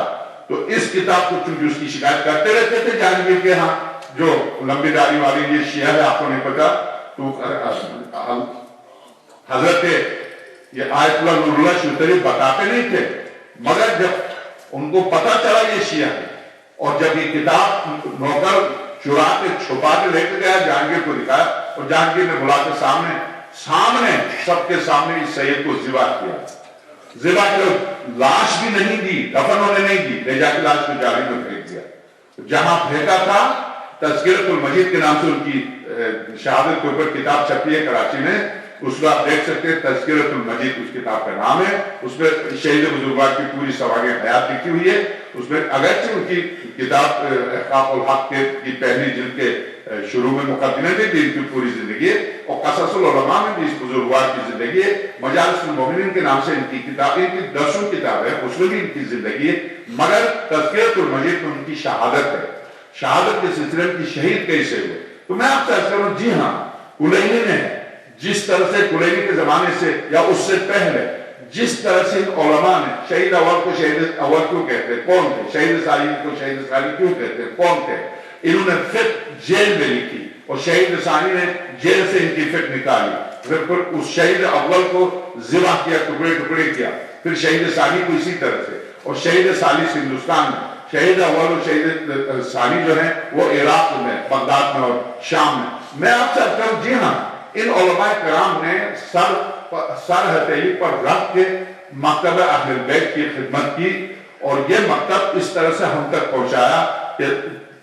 S4: تو اس کتاب کو چونکہ اس کی شکایت کرتے رہتے تھے جہانگیر کے ہاں, جو لمبی داڑھی والی یہ شیعہ ہے آپ کو نہیں پتا, تو حضرت یہ آیت اللہ نور اللہ شستری بتاتے نہیں تھے, مگر جب ان کو پتا چلا یہ شیعہ ہے, اور جب یہ کتاب نوکر چرا کے چھپا کے لے کے گیا جہانگیر کو دکھایا, اور جہانگیر نے بلا کے سامنے سب کے سامنے اس سید کو ذبح کیا. ذبح کے لاش بھی نہیں دی, دفن ہونے نہیں دی, لے جا کے لاش کو جالی میں پھینک دیا. جہاں پھینکا تھا تذکرۃ المجید کے نام سے ان کی شہادت کے اوپر کتاب چھپی ہے کراچی میں, اس کو آپ دیکھ سکتے ہیں. تذکرۃ المجید اس کتاب کا نام ہے. اس میں شہید بزرگوار کی پوری سوانح حیات لکھی ہوئی ہے. اس میں اگرچہ ان کی کتاب احقاق الحق کی پہلی جلد کے شروع میں مقدمے میں بھی ان کی پوری زندگی ہے, اور قصص العلماء میں بھی اس بزرگوار کی زندگی ہے. مجالس المومنین کے نام سے ان کی کتاب, ان کی 10 کتاب ہے, اس میں بھی ان کی زندگی ہے. مگر تذکرۃ المجید میں ان کی شہادت ہے. شہادت کے سلسلے میں کی شہید کیسے ہوئے, تو میں آپ سے عرض کروں, جی ہاں کلینی نے جس طرح سے کلینی کے زمانے سے یا اس سے پہلے جس طرح سے علماء نے شہید اول کو شہید اول کیوں کہتے ہیں, کون تھے, شہید ثانی کو شہید ثانی کیوں کہتے ہیں, کون تھے, انہوں نے فقہ جیل میں لکھی, اور شہید ثانی نے جیل سے ان کی فقہ نکالی, پھر اس شہید اول کو ذبح کیا, ٹکڑے ٹکڑے کیا, پھر شہید ثانی کو اسی طرح سے, اور شہید ثالث ہندوستان میں شہید اول و شہید ثانی جو ہیں وہ عراق میں، بغداد میں اور شام میں. میں آپ سے کہوں جی ہاں، ان علماء کرام نے سر ہتھیلی پر رکھ کے مکتب اہل بیت کی خدمت کی، اور یہ مکتب اس طرح سے ہم تک پہنچایا کہ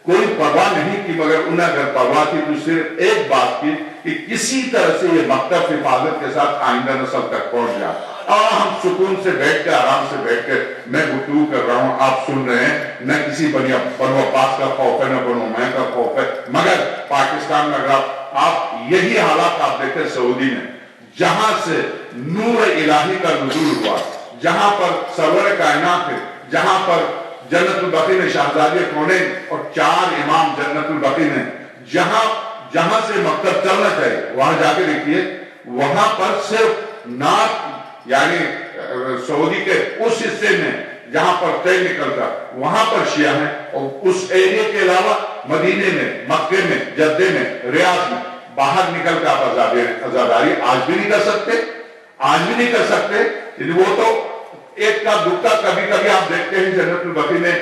S4: کوئی پرواہ نہیں کی، مگر انہیں اگر پرواہ تھی تو صرف ایک بات کی کہ کسی طرح سے یہ مکتب حفاظت کے ساتھ آئندہ نسل تک پہنچ جائے. اور ہم سکون سے بیٹھ کے، آرام سے بیٹھ کے میں گفتگو کر رہا ہوں، آپ سن رہے ہیں، نہ کسی بنو عباس کا خوف ہے، نہ بنو امیہ کا خوف ہے. مگر پاکستان میں اگر آپ یہی حالات آپ دیکھیں سعودی میں، جہاں سے نور الہی کا نزول ہوا، جہاں پر سرور کائنات ہے، جہاں پر جنت البقیع میں شہزادی کونین اور 4 امام جنت البقیع میں، جہاں سے مکتب چلنا چاہیے وہاں جا کے دیکھیے، وہاں پر صرف نارتھ یعنی سعودی کے اس حصے میں جہاں پر تیل نکلتا وہاں پر شیعہ ہیں، اور اس ایریے کے علاوہ مدینے میں، مکے میں، جدے میں، ریاض میں باہر نکل کے آپ عزاداری آج بھی نہیں کر سکتے. وہ تو ایک کا دکھا کبھی کبھی آپ دیکھتے ہیں جنت البقیع میں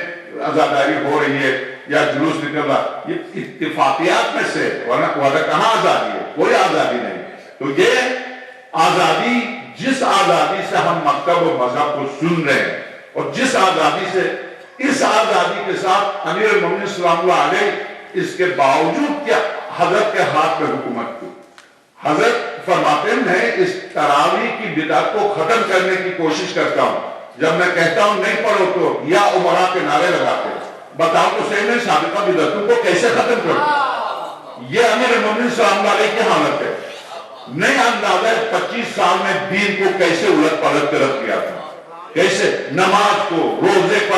S4: عزاداری ہو رہی ہے یا جلوس نکل رہا، یہ اتفاقیات میں سے، ورنہ کہاں آزادی ہے؟ کوئی آزادی نہیں. تو یہ آزادی، جس آزادی سے ہم مکتب و مذہب کو سن رہے ہیں، اور جس آزادی سے، اس آزادی کے ساتھ امیر المومنین سلام اللہ علیہ، اس کے باوجود کیا حضرت کے ہاتھ میں حکومت کی. حضرت فرماتے ہیں میں اس تراویح کی بدعت کو ختم کرنے کی کوشش کرتا ہوں. جب میں کہتا ہوں نہیں پڑھو تو یا عمرہ کے نعرے لگاتے ہیں، بتاؤ تو صحیح میں سابقہ بدعتوں کو کیسے ختم کروں؟ یہ امیر المومنین سلام اللہ علیہ کی حالت ہے. نہیں اندازہ 25 سال میں دین کو کیسے الٹ پلٹ کر رکھ دیا تھا، کیسے نماز کو، روزے کو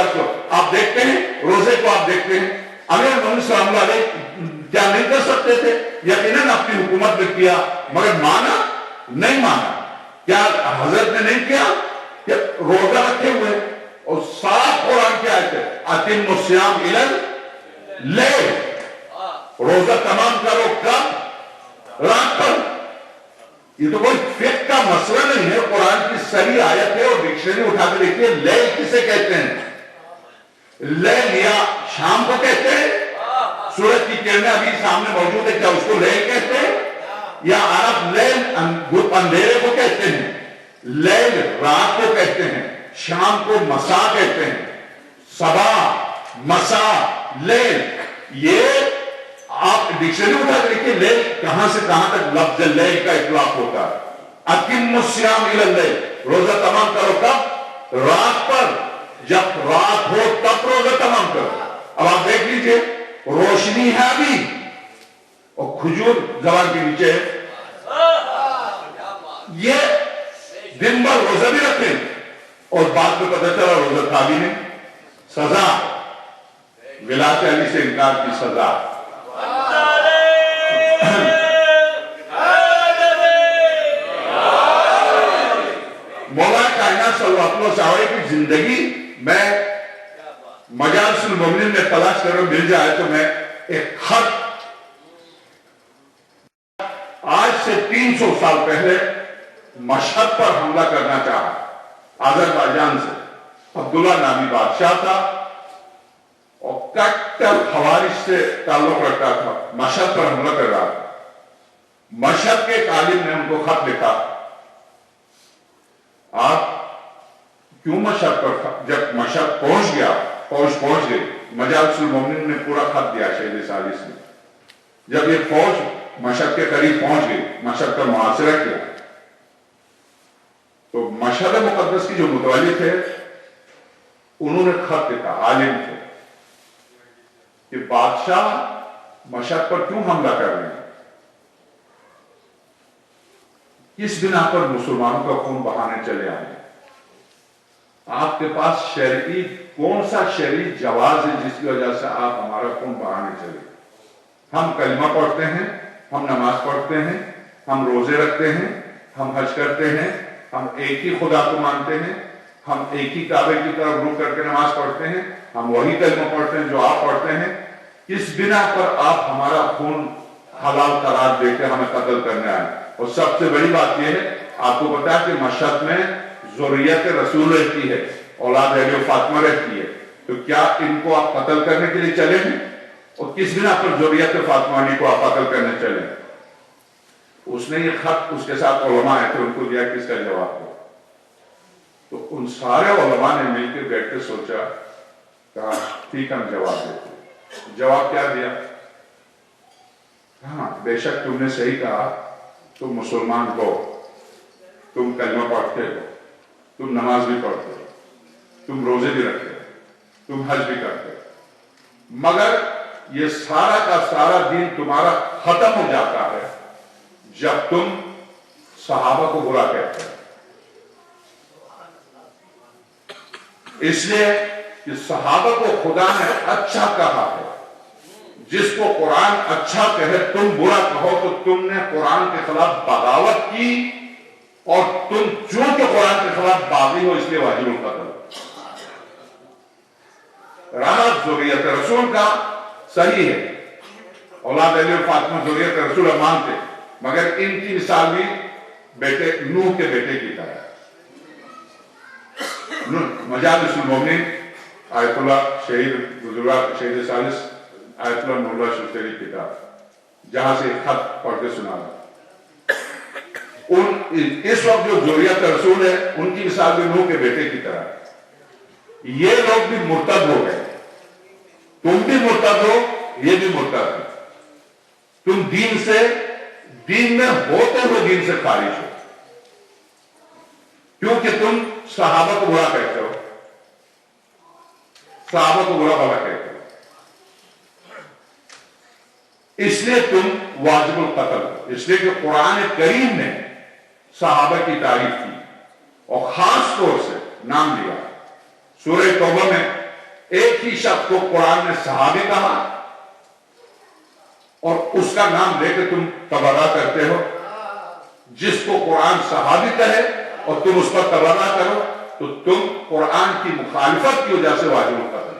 S4: آپ دیکھتے ہیں، امیر المومنین سلام اللہ علیہ کیا نہیں کر سکتے تھے؟ یقیناً اپنی حکومت میں کیا، مگر نہیں مانا. کیا حضرت نے نہیں کیا؟ کہ روزہ رکھے ہوئے اور صاف قرآن کی آیت ہے، اتم الصیام الی اللیل، روزہ تمام کرو کب؟ رات پر. یہ تو کوئی فقہ کا مسئلہ نہیں ہے، قرآن کی صحیح آیت ہے. اور ڈکشنری اٹھا کے دیکھیے لیل کسے کہتے ہیں؟ لیل یا شام کو کہتے ہیں؟ سورج کی کرنیں ابھی سامنے موجود ہے، کیا اس کو لیل کہتے ہیں؟ یا عرب لیل اندھیرے کو کہتے ہیں، لیل رات کو کہتے ہیں، شام کو مساء کہتے ہیں. صباح، مساء، لیل، یہ آپ ڈکشنری اٹھا کے دیکھیے لیل کہاں سے کہاں تک لفظ لیل کا اطلاق ہوتا ہے. اتم الصیام الی اللیل، روزہ تمام کرو کب؟ رات پر. جب رات ہو تب روزہ تمام کرو. اب آپ دیکھ لیجئے روشنی ہے ابھی اور کھجور زبان کے نیچے ہے، یہ دن بھر روزہ بھی رکھیں اور بعد میں پتہ چلا روزہ تھا بھی نہیں. سزا ولایت علی سے انکار کی سزا. مولا کائنات صلی اللہ علیہ وسلم کی زندگی میں مجالس المومنین میں تلاش کرو، مل جائے تو میں ایک خط آج سے 300 سال پہلے مشہد پر حملہ کرنا چاہا آذربائیجان سے. عبداللہ نامی بادشاہ تھا اور کٹر خوارج سے تعلق رکھتا تھا، مشہد پر حملہ کر رہا تھا. مشہد کے ایک عالم نے ان کو خط لکھا، آپ کیوں مشہد پر؟ جب مشہد پہنچ گیا، فوج پہنچ گئی، مجالس المومنین نے پورا خط دیا شہید ثالث نے. جب یہ فوج مشہد کے قریب پہنچ گئی، مشہد کا محاصرہ کیا، تو مشہد مقدس کی جو متولی تھے انہوں نے خط لکھا، عالم تھے، کہ بادشاہ مشہد پر کیوں حملہ کر رہے ہیں؟ کس بنا پر مسلمانوں کا خون بہانے چلے آئے ہیں؟ آپ کے پاس شرعی کون سا شرعی جواز ہے جس کی وجہ سے آپ ہمارا خون بہانے چلے؟ ہم کلمہ پڑھتے ہیں، ہم نماز پڑھتے ہیں، ہم روزے رکھتے ہیں، ہم حج کرتے ہیں، ہم ایک ہی خدا کو مانتے ہیں، ہم ایک ہی کعبے کی طرف رخ کر کے نماز پڑھتے ہیں، ہم وہی کلمہ پڑھتے ہیں جو آپ پڑھتے ہیں. کس بنا پر آپ ہمارا خون حلال قرار دے کے ہمیں قتل کرنے آئے؟ اور سب سے بڑی بات یہ ہے، آپ کو پتا ہے کہ مشہد میں ذریت رسول رہتی ہے، اولاد اہل فاطمہ رہتی ہے. تو کیا ان کو آپ قتل کرنے کے لیے چلے ہیں؟ اور کس بنا پر ذریت فاطمانی کو آپ قتل کرنے چلے؟ اس نے یہ خط اس کے ساتھ علماء آئے تھے ان کو دیا، کس کا جواب دو؟ تو ان سارے علماء نے مل کے بیٹھ کے سوچا، کہا ٹھیک ہم جواب دیتے ہیں۔ جواب کیا دیا؟ ہاں بے شک تم نے صحیح کہا، تم مسلمان ہو، تم کلمہ پڑھتے ہو، تم نماز بھی پڑھتے ہو، تم روزے بھی رکھتے ہو، تم حج بھی کرتے ہو، مگر یہ سارا کا سارا دین تمہارا ختم ہو جاتا ہے جب تم صحابہ کو برا کہتے ہو۔ اس لیے کہ صحابہ کو خدا نے اچھا کہا ہے، جس کو قرآن اچھا کہے تم برا کہو تو تم نے قرآن کے خلاف بغاوت کی، اور تم چونکہ قرآن کے خلاف باغی ہو اس لیے واجب القتل۔ رہا ذریت رسول کا صحیح ہے، اولاد علی اور فاطمہ ذریت رسول مانتے، مگر ان کی مثال بھی بیٹے نوح کے بیٹے کی طرح۔ مجالس المومنین آیت اللہ شہید بزرگات شہید ثالث آیت اللہ نور اللہ شفتری کتاب، جہاں سے خط پڑھ کے سنا رہا۔ اس وقت جو ذریت رسول ہے ان کی مثال بھی نوح کے بیٹے کی طرح۔ یہ لوگ بھی مرتد ہو گئے، تم بھی مرتد ہو، یہ بھی مرتد ہے۔ تم دین میں ہوتے ہو، دین سے خارج ہو، کیونکہ تم صحابہ کو برا کہتے ہو، صحابہ کو برا بھلا کہتے ہو، اس لیے تم واجب القتل ہو۔ اس لیے کہ قرآن کریم نے صحابہ کی تعریف کی اور خاص طور سے نام لیا۔ سورہ توبہ میں ایک ہی شخص کو قرآن نے صحابی کہا، اور اس کا نام لے کے تم تبرہ کرتے ہو۔ جس کو قرآن صحابی کہے اور تم اس پر تبرہ کرو تو تم قرآن کی مخالفت کی وجہ سے واجب القتل۔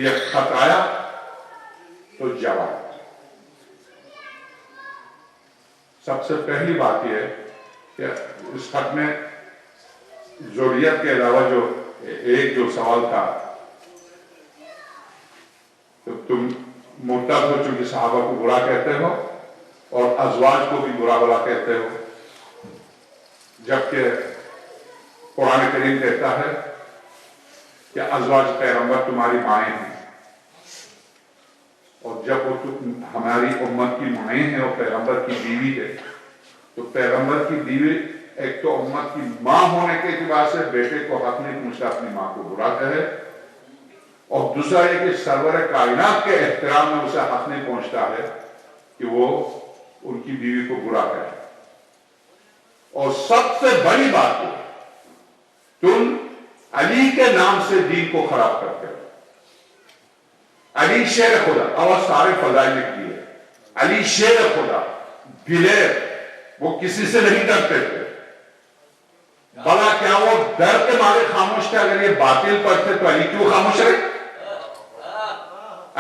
S4: یہ خط آیا تو جواب۔ سب سے پہلی بات یہ ہے کہ اس خط میں ذریت کے علاوہ جو سوال تھا، تو تم مرتد ہو چونکہ صحابہ کو برا کہتے ہو اور ازواج کو بھی برا بلا کہتے ہو، جبکہ قرآن کریم کہتا ہے کہ ازواج پیغمبر تمہاری مائیں ہیں، اور جب وہ ہماری امت کی مائیں ہیں اور پیغمبر کی بیوی ہے، تو پیغمبر کی بیوی ایک تو امت کی ماں ہونے کے اعتبار سے بیٹے کو حق نہیں پہنچتا اپنی ماں کو برا کہے، اور دوسرا یہ کہ سرور کائنات کے احترام میں اسے حق نہیں پہنچتا ہے کہ وہ ان کی بیوی کو برا کہے۔ اور سب سے بڑی بات ہے، تم علی کے نام سے دین کو خراب کرتے ہو۔ علی شیر خدا، اور سارے فضائل لکھ دیے، علی شیر خدا، دلیر، وہ کسی سے نہیں ڈرتے تھے، بھلا کیا وہ ڈر کے مارے خاموش تھے؟ اگر یہ باطل پڑھتے تو علی کیوں خاموش رہے؟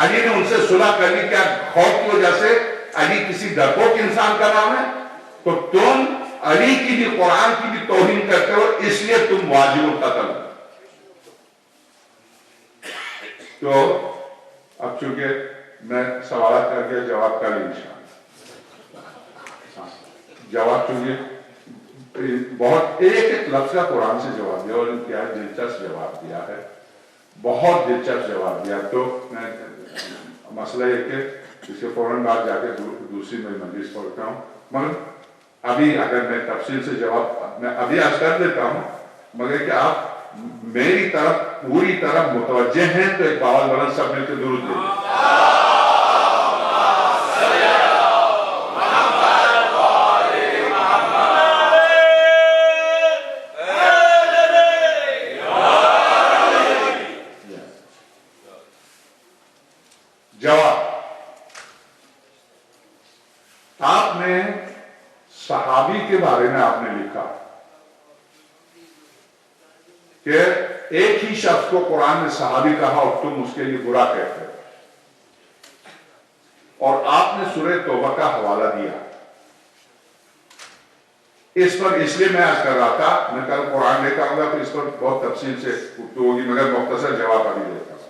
S4: علی نے ان سے صلح کر لی، کیا خوف کی وجہ سے؟ علی کسی ڈرپوک انسان کا نام ہے؟ تو تم علی کی بھی قرآن کی بھی توہین کرتے ہو، اس لیے تم واجب القتل ہو۔ تو اب چونکہ میں سوالات کر کے جواب کا لی انشاءاللہ۔ جواب چونکہ بہت ایک لفظ کا قرآن سے جواب دیا، اور کیا دلچسپ جواب دیا ہے، بہت دلچسپ جواب دیا۔ تو میں مسئلہ یہ کہ اس کے فوراً بعد جا کے دوسری میں مجلس پڑھتا ہوں، مگر ابھی اگر میں تفصیل سے جواب میں ابھی آج کر دیتا ہوں، مگر کہ آپ میری طرف پوری طرح متوجہ ہیں تو ایک باول بلند سب مل کے درود دیں۔ جواب، آپ نے صحابی کے بارے میں آپ نے لکھا کہ ایک ہی شخص کو قرآن نے صحابی کہا اور تم اس کے لیے برا کہتے ہو، اور آپ نے سورہ توبہ کا حوالہ دیا، اس پر اس لیے میں عرض کر رہا تھا، میں کل قرآن لے کر آؤں گا تو اس پر بہت تفصیل سے گفتگو ہوگی، مگر مختصر جواب ابھی دیتا ہوں۔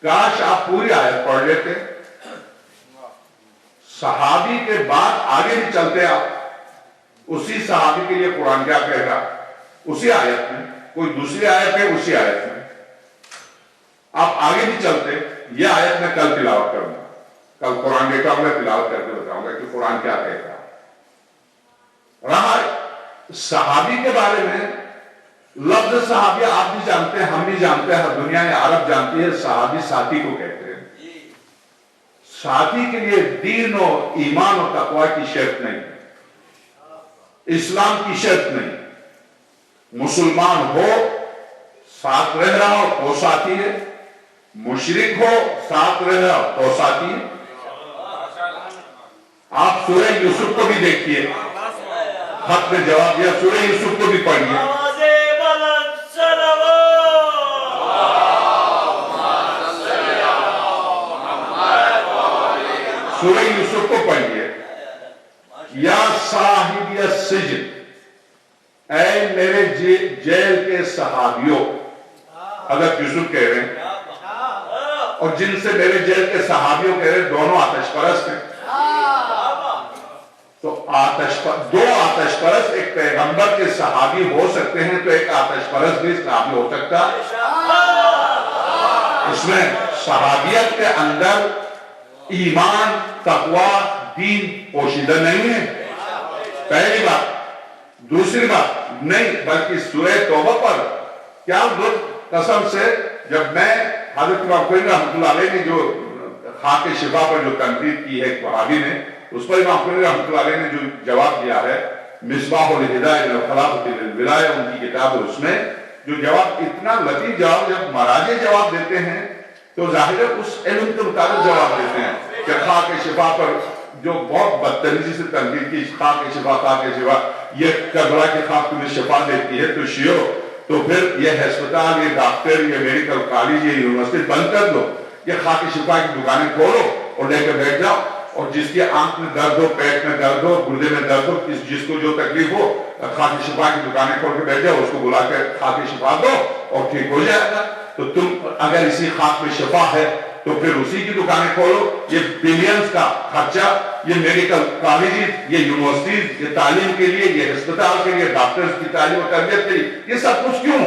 S4: کاش آپ پوری آیت پڑھ لیتے، صحابی کے بعد آگے بھی چلتے آپ، اسی صحابی کے لیے قرآن کیا کہہ رہا اسی آیت میں، کوئی دوسری آیت ہے اسی آیت میں، آپ آگے بھی چلتے۔ یہ آیت میں کل تلاوت کروں گا، کل قرآن لے کر آؤں گا، تلاوت کر کے بتاؤں گا کہ قرآن کیا کہتا ہے۔ رہا صحابی کے بارے میں، لفظ صحابی آپ بھی جانتے ہیں، ہم بھی جانتے ہیں، ہر دنیا عرب جانتی ہے، صحابی ساتھی کو کہتے ہیں۔ ساتھی کے لیے دین و ایمان و تقوی کی شرط نہیں، اسلام کی شرط نہیں، مسلمان ہو ساتھ رہ رہا ہو تو ساتھی ہے، مشرک ہو ساتھ رہ رہا ہو تو ساتھی ہے۔ آپ سورہ یوسف کو بھی دیکھیے، خط میں جواب دیا، سورہ یوسف کو بھی پڑھیے، سورہ یوسف کو پڑھیے۔ یا صاحب السجن، اے میرے جیل کے صحابیوں، حضرت یوسف کہہ رہے ہیں، اور جن سے میرے جیل کے صحابیوں کہہ رہے ہیں، دونوں آتش پرست ہیں۔ تو دو آتش پرست ایک پیغمبر کے صحابی ہو سکتے ہیں، تو ایک آتش پرست بھی صحابی ہو سکتا۔ اس میں صحابیت کے اندر ایمان، تقوی، دین پوشیدہ نہیں ہے، پہلی بات۔ دوسری بات، نہیں بلکہ سورہ توبہ پر کیا قسم سے، جب میں حضرت امام خمینی رحمۃ اللہ علیہ نے جو خاک شفا پر جو تنقید کی ہے ایک وہابی نے، اس پر امام خمینی رحمۃ اللہ علیہ نے جو جواب دیا ہے، مصباح الہدایہ من الخلافۃ للولایہ، ان کی کتاب ہے، اس میں جو جواب، اتنا لطیف جواب، جب مراجع جواب دیتے ہیں تو ظاہر ہے اس علم کے مطابق جواب دیتے ہیں کہ خاک شفا پر جو بہت بدتمیزی سے تنقید کی، خاک شفا، یہ کربلا کی خاک تمہیں شفا دیتی ہے، تو شیعو تو پھر یہ ہسپتال، یہ ڈاکٹر، یہ میڈیکل کالج، یہ یونیورسٹی بند کر دو، یہ خاک شفا کی دکانیں کھولو اور لے کے بیٹھ جاؤ، اور جس کی آنکھ میں درد ہو، پیٹ میں درد ہو، گردے میں درد ہو، جس کو جو تکلیف ہو، خاک شفا کی دکانیں کھول کے بیٹھ جاؤ، اس کو بلا کے خاک شفا دو اور ٹھیک ہو جائے گا۔ تو تم اگر اسی خاک میں شفا ہے تو پھر اسی کی دکانیں کھولو۔ یہ بلینز کا خرچہ، یہ میڈیکل کالجز، یہ یونیورسٹیز، یہ تعلیم کے لیے، یہ ہسپتال کے لیے، ڈاکٹرز کی تعلیم و تربیت کے لیے، یہ سب کچھ کیوں؟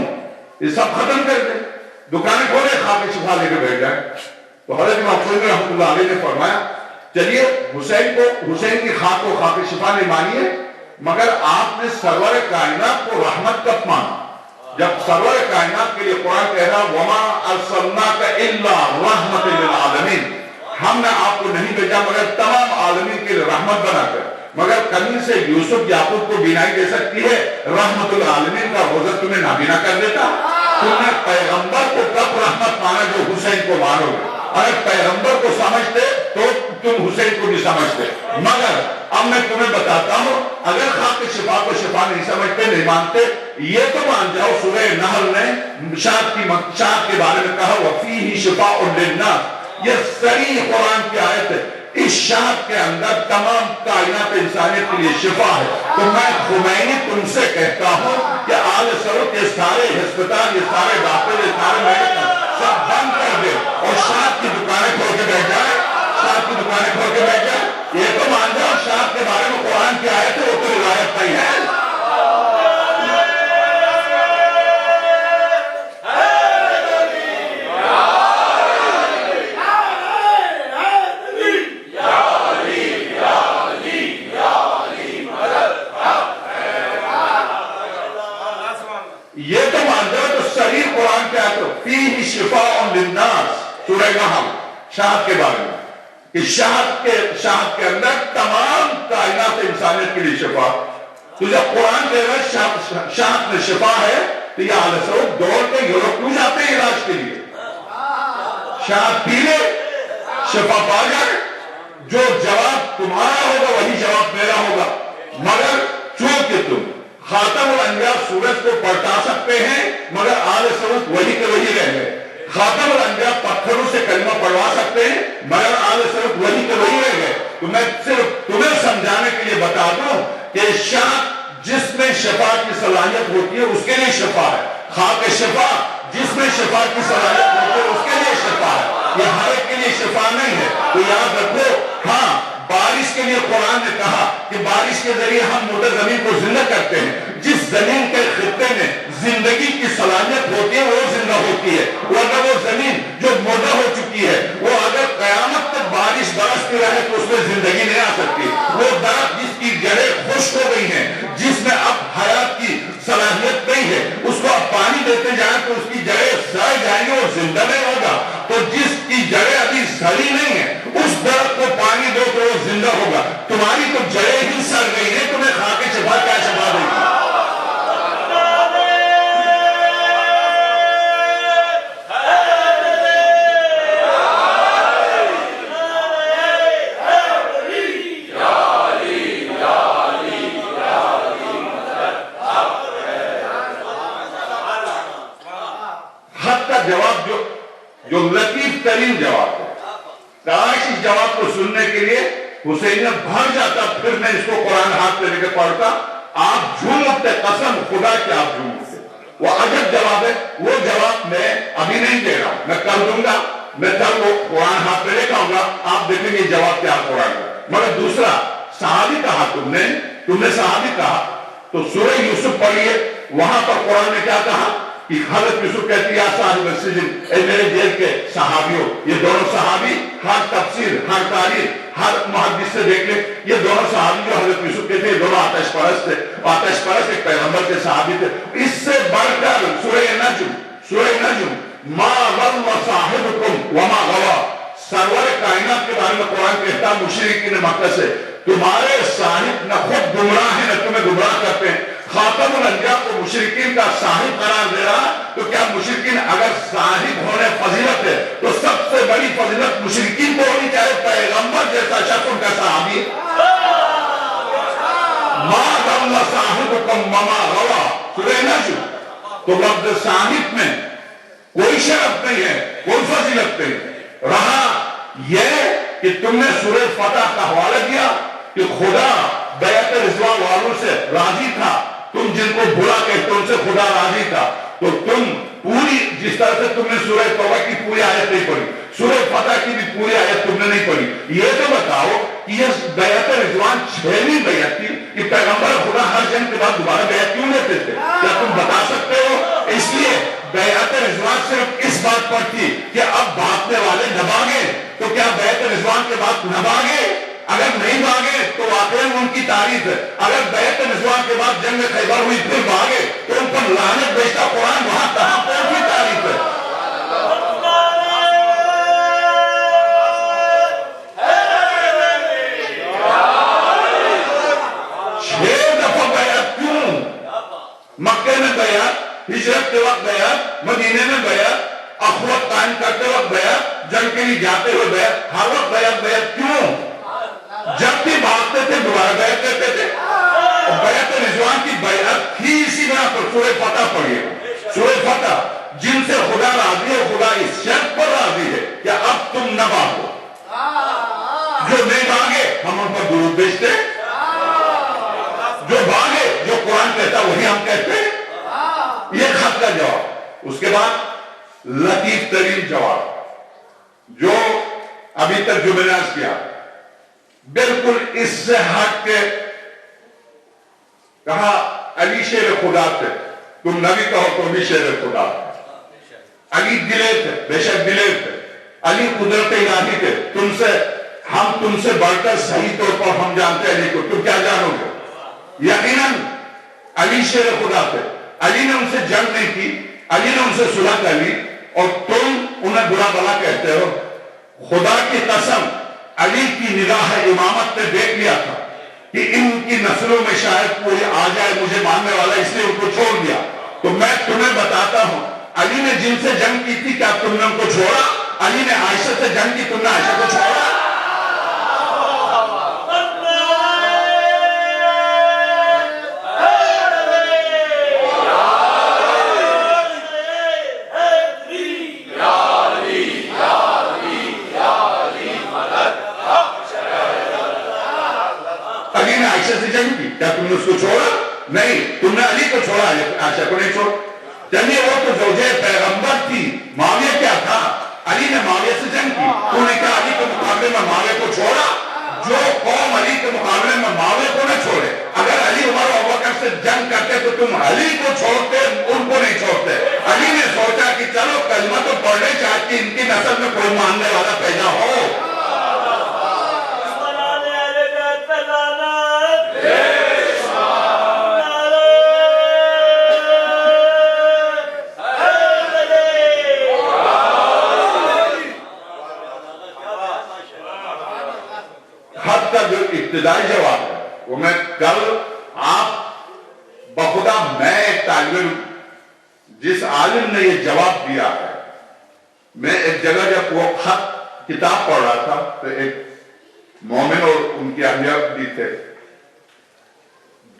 S4: یہ سب ختم کر دیں، دکانیں کھولے، خاک شفا لے کے بیٹھ جائیں۔ تو حضرت امام خمینی رحمۃ اللہ علیہ نے فرمایا، چلیے حسین کی خاک کو خاک شفا نہیں مانیے، مگر آپ نے سرور کائنات کو رحمت کب مانا؟ جب سرور کائنات کے لیے قرآن کہہ رہا وَمَا أَرْسَلْنَاكَ إِلَّا رَحْمَةً لِلْعَالَمِينَ، ہم نے آپ کو نہیں بھیجا مگر تمام عالمین کے لیے رحمت بنا کر، مگر کمی سے یوسف یعقوب کو بینائی دے سکتی ہے، رحمت العالمین کا روزہ تمہیں نابینا کر دیتا۔ تم نے پیغمبر کو کب رحمت مانا جو حسین کو مانو گے؟ اگر پیغمبر کو سمجھتے تو تم حسین کو بھی سمجھتے، مگر اب میں تمہیں بتاتا ہوں، اگر خاک شفا کو شفا نہیں سمجھتے، نہیں مانتے، یہ تو مان جاؤ سورہ نحل نے شاد کے بارے میں کہا وَفِيهِ شِفَاءٌ لِلنَّاسِ، یہ صریح قرآن کی آیت ہے، اس شاد کے اندر تمام کائنات انسانیت کے لیے شفا ہے۔ تو میں خمینی تم سے کہتا ہوں کہ آل سرود یہ سارے ہسپتال، یہ سارے ڈاکٹر، یہ سارے میڈیکل سب بند کر دے اور شاد کی دکانیں کھول کے بیٹھ جائے، شاد کی دکانیں کھول کے بیٹھ جائے۔ یہ تو مان جاؤ شاد کے بارے میں قرآن کی آیت ہے، وہ تو روایت نہیں ہے۔ یہ تو مان جاؤ تو صحیح قرآن کیا ہے، فیہ شفاء للناس، سورہ نحل شہد کے بارے میں، کہ شہد کے اندر تمام کائنات انسانیت کے لیے شفا۔ تو جب قرآن کہہ رہا ہے شہد میں شفا ہے، تو یہ آل سعود دوڑ کے یورپ کیوں جاتے ہیں علاج کے لیے؟ شہد پی لے، شفا پا جائے، جو جواب تمہارا ہوگا وہی جواب میرا ہوگا، مگر چونکہ تم خاتم الانبیاء سورج کو پلٹا سکتے ہیں، مگر آل سعود وہی کے وہی رہ گئے۔ خاتم الانبیاء پتھروں سے کلمہ پڑھوا سکتے ہیں، مگر آل سعود وہی کے وہی رہ گئے۔ تو میں صرف تمہیں سمجھانے کے لیے بتا دوں
S5: کہ جس میں شفا کی صلاحیت ہوتی ہے اس کے لیے شفا ہے، خاک شفا جس میں شفا کی صلاحیت ہوتی ہے اس کے لیے شفا ہے، یہ ہر ایک کے لیے شفا نہیں ہے۔ تو یاد رکھو، ہاں بارش کے لیے قرآن نے کہا کہ بارش کے ذریعے ہم مردہ زمین کو زندہ کرتے ہیں۔ جس زمین کے خطے میں زندگی کی صلاحیت ہوتی ہے وہ زندہ ہوتی ہے، ورنہ وہ زمین جو مردہ ہو چکی ہے وہ اگر قیامت تک بارش برستی رہے تو اس میں زندگی نہیں آ سکتی۔ وہ درخت جس کی جڑیں خشک ہو گئی ہیں، جس میں اب حیات کی صلاحیت نہیں ہے، اس کو اب پانی دیتے جائیں تو اس کی جڑیں سڑ جائیں گے اور زندہ نہیں ہوگا۔ تو جس کی جڑیں ابھی سڑی نہیں ہے اس درخت کو پانی دو تو وہ زندہ ہوگا۔ تمہاری تو جڑیں ہی سڑ گئی ہیں، تمہیں خاک شفا کیا شفا دے گی؟ جواب جو لطیف ترین جواب ہے، کاش اس جواب کو سننے کے لیے حسین بھر جاتا، پھر میں اس کو قرآن ہاتھ میں لے کے پڑھتا۔ آپ جھوم اٹھتے، قسم خدا کہ آپ جھوم اٹھتے۔ وہ عجب جواب ہے، وہ جواب میں ابھی نہیں دے رہا ہوں، میں کل دوں گا، میں کل وہ قرآن ہاتھ میں لے کے آؤں گا، آپ دیکھیں گے جواب کیا قرآن کا۔ مگر دوسرا صحابی کہا، تم نے صحابی کہا، تو سورہ یوسف پڑھیے، وہاں پر قرآن نے کیا کہا کہ حضرت یوسف کہتی ہے یا صاحب السجن، اے میرے جیل کے صحابیوں۔ یہ دونوں صحابی ہر تفسیر، ہر تاریخ، ہر محدث سے دیکھ لیں، یہ دونوں صحابی جو حضرت یوسف کے تھے، یہ دونوں آتش پرست تھے، آتش پرست ایک پیغمبر کے صحابی تھے۔ اس سے بڑھ کر سورہ نجم ما ضل صاحبکم وما غوا، سرور کائنات کے بارے میں قرآن کہتا مشرکین مکہ سے، تمہارے صاحب نہ خود گمراہ ہیں نہ تمہیں گمراہ کرتے ہیں۔ خاتم الانبیاء کو مشرکین کا صاحب قرار دے رہا، تو کیا مشرکین اگر صاحب ہونے فضیلت ہے تو سب سے بڑی فضیلت مشرکین کو ہونی چاہے، پیغمبر جیسا شخص ان کا صحابی۔ ما ضل صاحبکم وما غوا، سورہ نجم۔ تو لفظ صاحب میں کوئی شرف نہیں ہے، کوئی فضیلت نہیں۔ رہا یہ کہ تم نے سورہ فتح کا حوالہ دیا کہ خدا بیعت رضوان والوں سے راضی تھا، تم جن کو برا کہتے ان سے خدا راضی تھا، تو تم پوری جس طرح سے تم نے سورہ توبہ کی پوری آیت نہیں پڑھی، سورہ فتح کی بھی پوری آیت تم نے نہیں پڑھی۔ یہ تو بتاؤ کہ یہ بیعت رضوان 6ویں بیعت تھی کہ پیغمبر خدا ہر جنگ کے بعد دوبارہ بیعت کیوں لیتے تھے؟ کیا تم بتا سکتے ہو؟ اس لیے بیعت رضوان صرف اس بات پر تھی کہ اب بھاگنے والے نہ بھاگے، تو کیا بیعت رضوان کے بعد نہ بھاگے؟ اگر نہیں بھاگے تو واقعی ان کی تعریف ہے، اگر بیعت رضوان کے بعد جنگ خیبر ہوئی پھر بھاگے تو ان پر لعنت بھیجتا قرآن، وہاں کہاں کون سی تعریف ہے؟ 6 دفعہ بیعت کیوں؟ مکے میں بیعت، ہجرت کے وقت بیعت، مدینے میں بیعت، اخوت قائم کرتے وقت بیعت، جنگ کے لیے جاتے ہوئے بیعت، ہر وقت بیعت کیوں؟ جب بھی بھاگتے تھے دوبارہ بیعت کرتے تھے۔ بیعت رضوان کی بیعت تھی اسی بنا پر۔ سورہ فتح پڑھیے، سورہ فتح، جن سے خدا راضی ہے، خدا اس شرط پر راضی ہے کہ اب تم نہ بھاگو، جو نہیں بھاگے ہم ان پر درود بھیجتے، جو بھاگے جو قرآن کہتا وہی ہم کہتے۔ یہ خط کا جواب۔ اس کے بعد لطیف ترین جواب جو ابھی تک جو میں نے عرض کیا، بالکل اس سے ہٹ کے کہا علی شیر خدا تھے، تم نبی کہو تو بھی شیر خدا تھے۔ علی دلیر تھے، بے شک دلیر تھے، علی قدرت الہی تھے، ہم تم سے بڑھ کر صحیح طور پر ہم جانتے علی کو، تم کیا جانو گے؟ یقیناً علی شیر خدا تھے، علی نے ان سے جنگ نہیں کی، علی نے ان سے صلح کر لی، اور تم انہیں برا بلا کہتے ہو۔ خدا کی قسم علی کی نگاہ امامت نے دیکھ لیا تھا کہ ان کی نسلوں میں شاید کوئی آ جائے مجھے ماننے والا، اس لیے ان کو چھوڑ دیا۔ تو میں تمہیں بتاتا ہوں، علی نے جن سے جنگ کی تھی کیا تم نے ان کو چھوڑا؟ علی نے عائشہ سے جنگ کی، تم نے عائشہ کو چھوڑا؟ علی نے عائشہ سے جنگ کی، کیا تم تم نے اس کو چھوڑا نہیں, تم نے علی کو چھوڑا, عائشہ کو نہیں چھوڑا. چلیے وہ تو زوجہ پیغمبر تھی, معاویہ کیا تھا, علی نے معاویہ سے جنگ کی, تو نے کہا علی کے مقابلے میں معاویہ کو چھوڑا. جو قوم علی کے مقابلے میں معاویہ کو نہ چھوڑے, اگر علی عمر و ابوبکر سے جنگ کرتے تو تم علی کو چھوڑتے, ان کو نہیں چھوڑتے. علی نے سوچا کہ چلو کلمہ تو پڑھنے چاہتی, ان کی نسل میں کوئی ماننے والا پیدا ہو. جو ابتدائی جواب ہے وہ میں کل آپ بخدا میں ایک طالب علم جس عالم نے یہ جواب دیا ہے, میں ایک جگہ جب وہ خط کتاب پڑھ رہا تھا تو ایک مومن اور ان کی اہلیہ بھی تھے,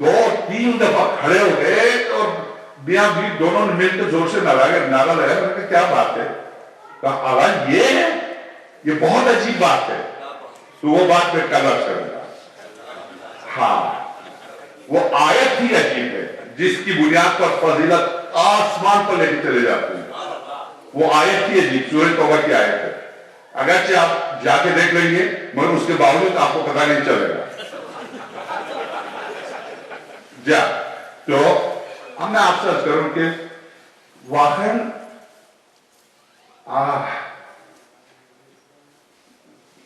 S5: 2-3 دفعہ کھڑے ہو گئے اور بیاں بھی دونوں نے مل کے زور سے ناغا لگا. میں نے کہا کیا بات ہے, کہا آواز یہ ہے, یہ بہت عجیب بات ہے. تو وہ بات میں کل عرض کروں گا. ہاں وہ آیت ہی عجیب ہے جس کی بنیاد پر فضیلت آسمان پر لے کے چلے جاتے ہیں. وہ آیت ہی عجیب, سورہ توبہ کی آیت ہے. اگرچہ آپ جا کے دیکھ لیں گے مگر اس کے باوجود آپ کو پتہ نہیں چلے گا. جا تو اب میں آپ سے عرض کروں کہ واقعاً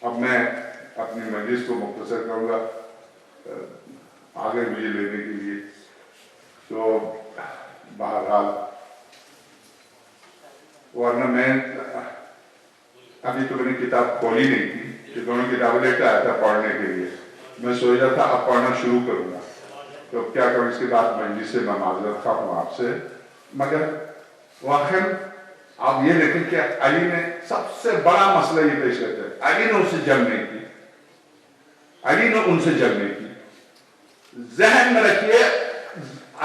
S5: اب میں اپنی مجلس کو مختصر کروں گا آگے مجھے لینے کے لیے. تو بہرحال ورنہ میں ابھی تو میں نے کتاب کھولی نہیں تھی کہ دونوں کتابیں لے کے آیا تھا پڑھنے کے لیے. میں سوچ رہا تھا اب پڑھنا شروع کروں گا, تو کیا کروں اس کے بعد مجلس سے میں معذرت خواہ ہوں آپ سے. مگر واقعاً آپ یہ دیکھیں کہ علی نے سب سے بڑا مسئلہ یہ پیش کرتے ہیں, علی نے ان سے جنگ نہیں کی, علی نے ان سے جنگ نہیں کی. ذہن میں رکھیے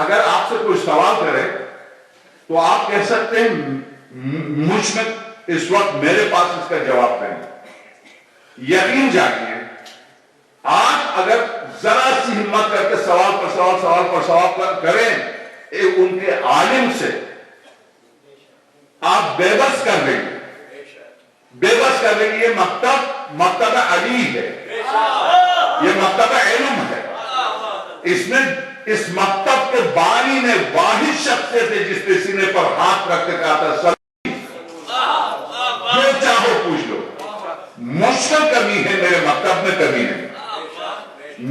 S5: اگر آپ سے کوئی سوال کرے تو آپ کہہ سکتے ہیں مجھ میں اس وقت میرے پاس اس کا جواب نہیں. یقین جانیے آج اگر ذرا سی ہمت کر کے سوال پر سوال کریں ان کے عالم سے, آپ بے بس کر لیں گے. یہ مکتب علی ہے, یہ مکتب علم ہے. اس مکتب کے بانی نے واحد شخصیت ہے جس نے سینے پر ہاتھ رکھ کے کہا تھا جو چاہو پوچھ لو. مشکل کمی ہے میرے مکتب میں کمی نہیں,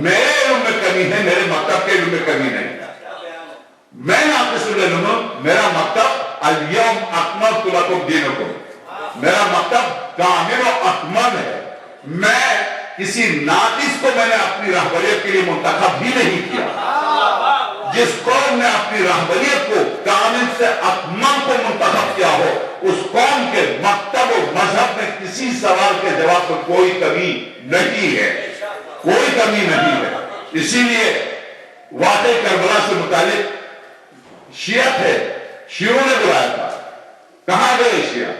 S5: میرے علم میں کمی ہے میرے مکتب کے علم میں کمی نہیں. میں ناقص العلم ہوں, میرا مکتب الیوم اکملت لکم دینکم, میرا مکتب کامل و اکمل ہے. میں کسی ناقص کو میں نے اپنی رہبریت کے لیے منتخب بھی نہیں کیا. جس قوم نے اپنی رہبریت کو کامل سے اکمل کو منتخب کیا ہو اس قوم کے مکتب و مذہب میں کسی سوال کے جواب میں کوئی کمی نہیں ہے, کوئی کمی نہیں ہے. اسی لیے واقع کربلا سے متعلق شیعہ تھے, شیعوں نے بلایا تھا, کہاں گئے شیعہ؟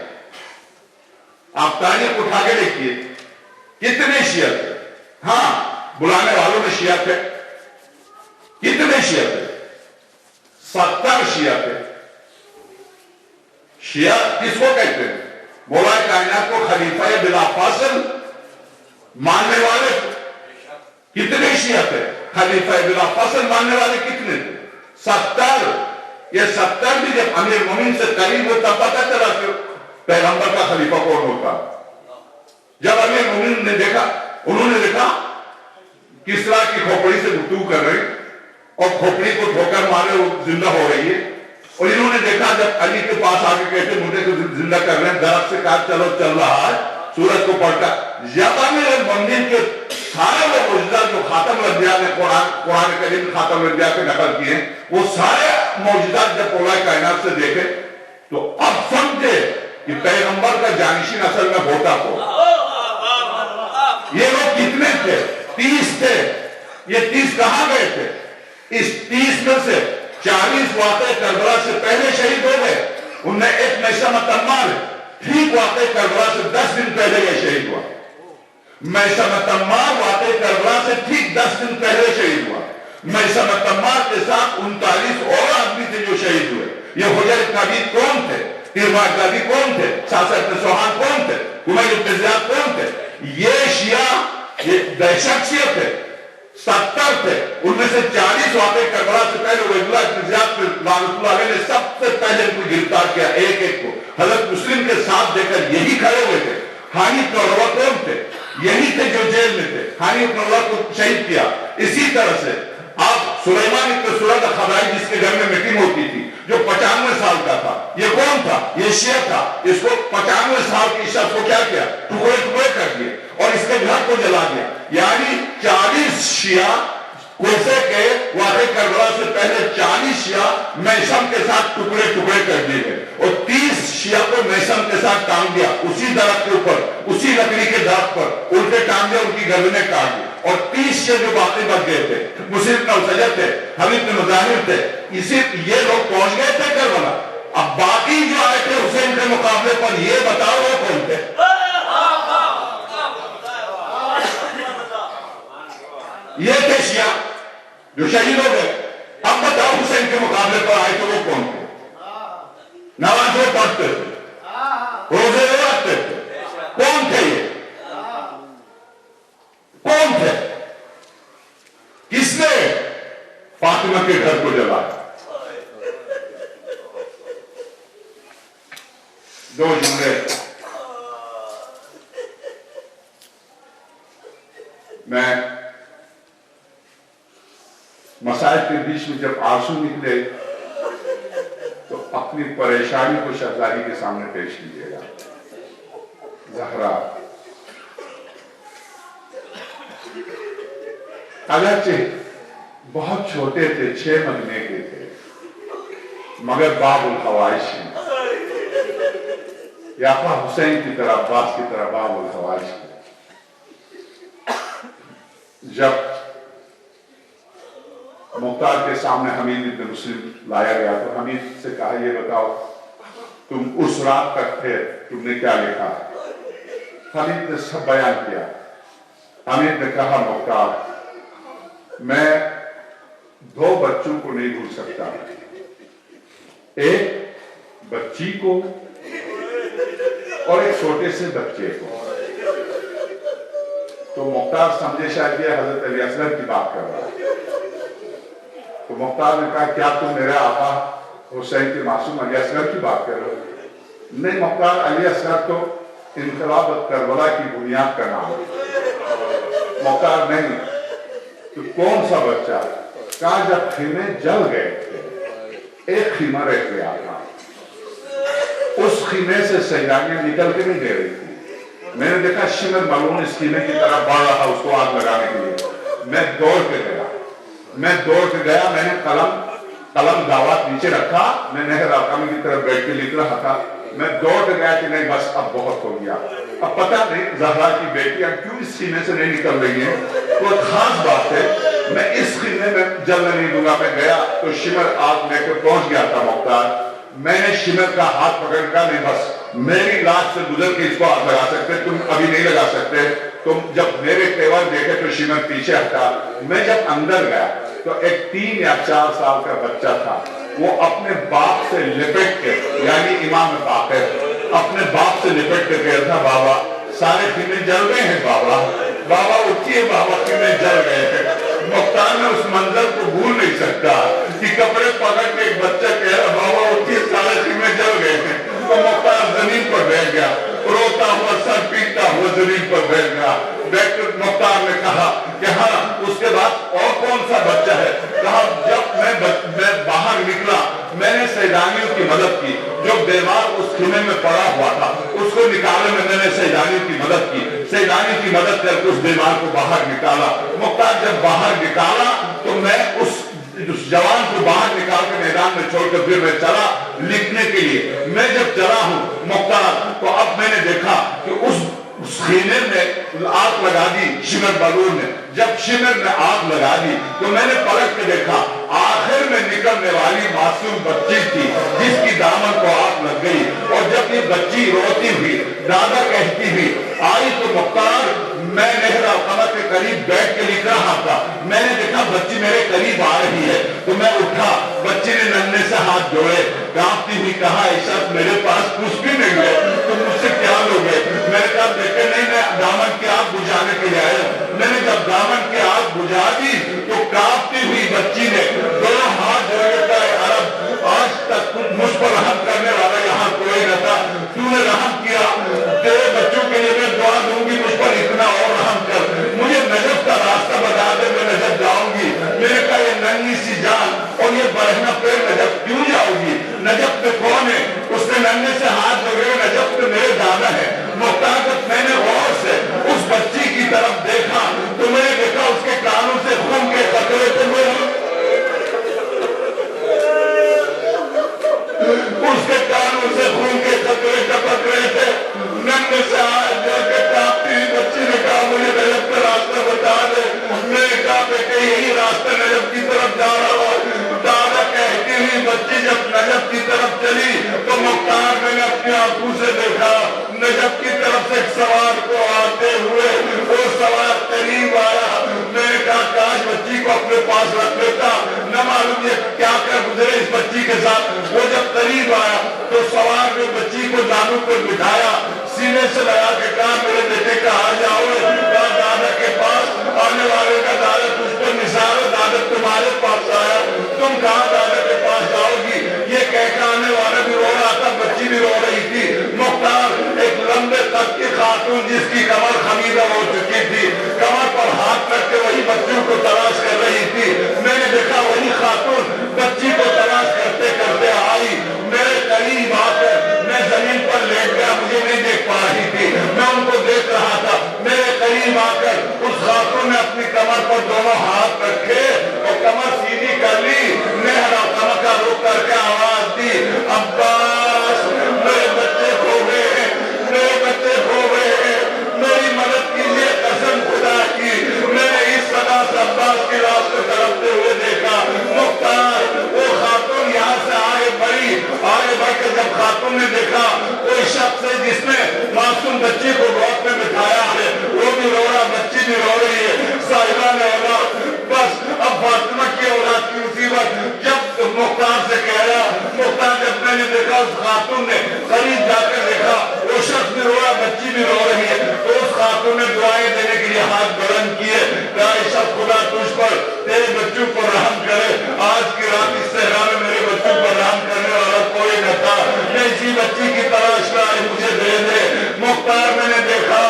S5: آپ تاریخ اٹھا کے دیکھیے کتنے شیعہ تھے. ہاں بلانے والوں میں شیعہ تھے, کتنے شیعہ تھے؟ 70 شیعہ تھے. شیعہ کس کو کہتے ہیں؟ مولا کائنات کو خلیفہ بلا فاصل ماننے والے. کتنے شیعہ تھے؟ خلیفہ بلا فاصل ماننے والے کتنے تھے؟ 70. یہ 70 بھی جب امیر مومن سے قریب ہوتا پتہ چلا کہ پیغمبر کا خلیفہ کون ہوتا. جب امیر مومن نے دیکھا, انہوں نے دیکھا کسرا کی کھوپڑی سے گفتگو کر رہے اور کھوپڑی کو ٹھوکر مارے وہ زندہ ہو رہی ہے, اور انہوں نے دیکھا جب علی کے پاس آگے کہتے مردے کو زندہ کر رہے ہیں, درخت سے کہا چلو چل رہا ہے, سورج کو پڑھتا. جب امیر مومن کے سارے وہ معجزات جو خاتم الانبیاء نے قرآن کریم خاتم الانبیاء کے نقل کیے ہیں, وہ سارے معجزات جب مولا کائنات سے دیکھے تو اب سمجھے کہ پیغمبر کا جانشین اصل میں ہوتا کو. یہ لوگ کتنے تھے؟ 30 تھے. یہ 30 کہاں گئے تھے؟ اس 30 میں سے 40 واقع کربلا سے پہلے شہید ہو گئے. ان میں ایک میثمہ تمار ٹھیک واقع کربلا سے 10 دن پہلے یہ شہید ہوا. میثمہ تمار واقع کربلا سے ٹھیک 10 دن پہلے شہید ہوا. میسم تمار کے ساتھ 39 اور آدمی تھے جو شہید ہوئے. یہ حجر ابن عبید کون تھے؟ تیرماک غازی کون تھے؟ ساسا ابن سوحان کون تھے؟ حمید ابن زیاد کون تھے؟ یہ شیعہ یہ دہشت شیعہ تھے. 70 تھے، ان میں سے 40 واقع کربلا سے پہلے عبید اللہ ابن زیاد لعنت اللہ علیہ نے سب سے پہلے ان کو گرفتار کیا، ایک ایک کو. حضرت مسلم کے ساتھ دے کر یہی کھڑے ہوئے تھے. ہانی ابن عروہ کون تھے؟ یہی تھے جو جیل میں تھے. ہانی ابن عروہ کو شہید کیا. اسی طرح سے آپ سلیمان ابن سرد خدائی جس کے گھر میں میٹنگ ہوتی تھی جو 95 سال کا تھا، یہ کون تھا؟ یہ شیعہ تھا. اس کو 95 سال کی شخص کو کیا کیا؟ ٹکڑے ٹکڑے کر دیے اور اس کے گھر کو جلا دیا. یعنی 40 شیعہ کوفے کے واقع کربلا سے پہلے 40 شیعہ میثم کے ساتھ ٹکڑے ٹکڑے کر دیے گئے اور 30 شیعہ کو میثم کے ساتھ ٹانگ دیا اسی درخت کے اوپر، اسی لکڑی کے درخت پر الٹے ٹانگ دیا، ان کی گردنیں کاٹ دی. اور 30 شیعہ جو باقی بچ گئے تھے، مسلم بن سجد تھے، حبیب بن مظاہر تھے، اسی یہ لوگ پہنچ گئے تھے کربلا. اب باقی جو آئے تھے حسین کے مقابلے پر یہ بتاؤ وہ کون تھے؟ یہ تھے شیعہ جو شہید ہو گئے. اب بتاؤ حسین کے مقابلے پر آئے تو وہ کون تھے؟ نمازیں پڑھتے تھے، روزے رکھتے تھے. کون تھے یہ؟ کون تھے؟ کس نے فاطمہ کے گھر کو جلایا؟ 2 جملے میں مسائل کے بیچ میں جب آنسو نکلے تو اپنی پریشانی کو شہزادی کے سامنے پیش کیجیے گا. زہرا اگرچہ بہت چھوٹے تھے، 6 مہینے کے تھے، مگر باب الحوائش ہیں. یافا حسین کی طرح، عباس کی طرح باب الحوائش ہیں. جب مختار کے سامنے حمید ابن مسلم لایا گیا تو حمید سے کہا یہ بتاؤ تم اس رات تک تھے، تم نے کیا لکھا؟ حمید نے سب بیان کیا. حمید نے کہا مختار میں 2 بچوں کو نہیں بھول سکتا، ایک بچی کو اور ایک چھوٹے سے بچے کو. تو مختار سمجھے شاید یہ حضرت علی اصغر کی بات کر رہا ہے. تو مختار نے کہا کیا تم میرے آقا حسین کے معصوم علی اصغر کی بات کر رہے ہو؟ نہیں مختار، علی اصغر تو انقلاب کربلا کی بنیاد کا نام ہے. مختار نہیں، تو کون سا بچہ؟ کہا جب خیمے جل گئے تھے ایک خیمہ رہ گیا تھا، اس خیمے سے سیدانیاں نکل کے نہیں دے رہی تھی. میں نے دیکھا شمر ملون اس خیمے کی طرف بڑھ رہا اس کو آگ لگانے کے لیے. میں دوڑ کے گیا، میں نے قلم دعوت نیچے رکھا، میں نہر آقامی کی طرف بیٹھ کے لکھ رہا تھا. میں دوڑ کے گیا کہ نہیں بس اب بہت ہو گیا. اب پتہ نہیں زہرا کی بیٹیاں کیوں اس خیمے سے نہیں نکل رہی ہیں، کوئی خاص بات ہے، میں اس خیمے میں جلنے نہیں دوں گا. میں گیا تو شمر آگ لے کے پہنچ گیا تھا. مختار میں نے شمر کا ہاتھ پکڑ کر نہیں بس میری لاش سے گزر کے اس کو آگ لگا سکتے، تم ابھی نہیں لگا سکتے. تم جب میرے تیور دیکھے تو شمر پیچھے ہٹا. میں جب اندر گیا تو ایک 3 یا 4 سال کا بچہ تھا، وہ اپنے باپ سے لپٹ کے، یعنی امام باقر اپنے باپ سے لپٹ کے کہا تھا بابا سارے خیمے جل گئے ہیں، بابا اٹھیے، بابا خیمے جل گئے ہیں. مختار میں اس منظر کو بھول نہیں سکتا کہ کپڑے پکڑ کے ایک بچہ کہہ رہا بابا اٹھیے سارے خیمے جل گئے ہیں. تو مختار زمین پر بیٹھ گیا، روتا ہوا سر پیٹتا ہوا زمین پر بیٹھ گیا. مختار نے کہا کہ ہاں اس کے بعد اور کون سا بچہ ہے؟ کہا جب میں باہر نکلا میں نے سیدانیوں کی مدد کی. جو بیمار اس خیمے میں پڑا ہوا تھا اس کو نکالنے میں نے سیدانیوں کی مدد کی. سیدانیوں کی مدد کر کے اس بیمار کو باہر نکالا. مختار جب باہر نکالا تو میں اس جوان کو باہر نکال کے میدان میں چھوڑ کر پھر میں چلا لکھنے کے لیے. میں جب چلا ہوں مختار تو اب میں نے دیکھا کہ اس خیمے میں آگ لگا دی شمر بلور نے. جب شمر نے آگ لگا دی تو میں نے پلٹ کے دیکھا آخر میں نکلنے والی معصوم بچی تھی جس کی دامن کو آگ لگ گئی. اور جب یہ بچی روتی ہوئی دادا کہتی ہوئی آئی تو مختار میں نہر القمہ کے قریب بیٹھ کے لکھ رہا تھا، میں نے دیکھا بچی میرے قریب آ رہی ہے، تو میں اٹھا، بچی نے ننھے سے ہاتھ جوڑے، کانپتی ہوئی کہا عائشہ میرے پاس کچھ بھی نہیں ہے، تم مجھ سے کیا لوگے؟ میں نے کہا بیٹے نہیں، میں دامن کی آگ بجھانے کے لیے آیا ہوں۔ میں نے جب دامن کی آگ بجھا دی تو کانپتی ہوئی بچی نے دونوں ہاتھ جوڑے کہا عرب آج تک مجھ پر رحم کرنے والا یہاں کوئی نہ تھا، تو نے رحم کیا، تیرے بچوں کے لیے میں دعا دوں گی مجھ پر اتنا اور رحم کر، مجھے نجف کا راستہ بتا دے، میں نجف جاؤں گی۔ میں نے کہا یہ ننھی سی جان اور یہ برہنہ پیر نجف کیوں جاؤ گی؟ نجف میں کون ہے؟ اس نے ننھے سے ہاتھ جوڑے، نجف میں میرے دادا ہے۔ محتاجت میں نے غور سے اس بچی کی طرف دیکھا تو میں نے دیکھا اس کے کانوں سے خون کے قطرے تھے، اس کے کانوں سے خون کے قطرے ٹپک رہے تھے۔ ننھے سے ہاتھ جوڑ کے کانپتی ہوئی بچی نے کہا مجھے نجف کا راستہ بتا دے۔ میں نے کہا بیٹے یہی راستہ نجف کی طرف جا رہا ہے۔ دادا کہتی ہوئی بچی جب نجف کی طرف چلی تو مختار میں نے اپنی آنکھوں سے دیکھا نجف کی طرف سے ایک سوار کو آتے ہوئے، وہ سوار قریب آیا۔ میں نے کہا کاش بچی کو اپنے پاس رکھ لیتا، نہ معلوم یہ کیا کر گزرے اس بچی کے ساتھ۔ وہ جب قریب آیا تو سوار نے بچی کو زانوں پر بٹھایا، سینے سے لگا کے کہا میرے بیٹے کہاں جاؤ گے؟ کہا دادا کے پاس، آنے والے کا دادا تجھ پر نثار ہے، دادا تمہارے پاس آیا، تم کہاں دادا کے پاس جاؤ گی؟ یہ کہہ کے آنے والا بھی رو رہا تھا، بچی بھی رو رہی تھی۔ مختار ایک لمبے قد کی خاتون جس کی کمر خمیدہ ہو چکی تھی، کمر پر ہاتھ رکھ کے وہی بچوں کو تلاش کر رہی تھی۔ میں نے دیکھا وہی خاتون بچی کو تلاش کرتے کرتے آئی، میرے قریب آ کر میں زمین پر لیٹ گیا، مجھے نہیں دیکھ پا رہی تھی، میں ان کو دیکھ رہا تھا۔ میرے قریب آ کر اس خاتون نے اپنی کمر پر دونوں ہاتھ رکھے اور کمر سیدھی کر لی، نہر القمہ کا رخ کر کے آواز دی عباس میرے بچے کھو گئے، میرے بچے کھو گئے، میری مدد کیجیے قسم خدا کی۔ میں نے اس صدا سے عباس کی لاش کو تڑپتے ہوئے دیکھا۔ مختار وہ خاتون یہاں سے آگے بڑھی، آگے بڑھ کے جب خاتون نے دیکھا کوئی شخص ہے جس نے معصوم بچی کو گود میں بٹھایا ہے، وہ بھی رو رہا، بچی بھی رو رہی ہے، صاحبہ نے اولاد، بس اب فاطمہ کی اولاد کی مصیبت۔ جب مختار سے کہہ رہا، مختار جب میں نے دیکھا اس خاتون نے قریب جا کر دیکھا وہ شخص بھی رو رہا، بچی بھی رو رہی ہے، تو اس خاتون نے دعائیں دینے کے لیے ہاتھ بلند کیے کہ عائشہ خدا تجھ پر تیرے بچوں پر رحم کرے، آج کی رات اس صحرا میں میرے بچوں پر رحم کرنے والا کوئی نہ تھا، میں اسی بچی کی تلاش میں آئی، مجھے دے دے۔ مختار میں نے دیکھا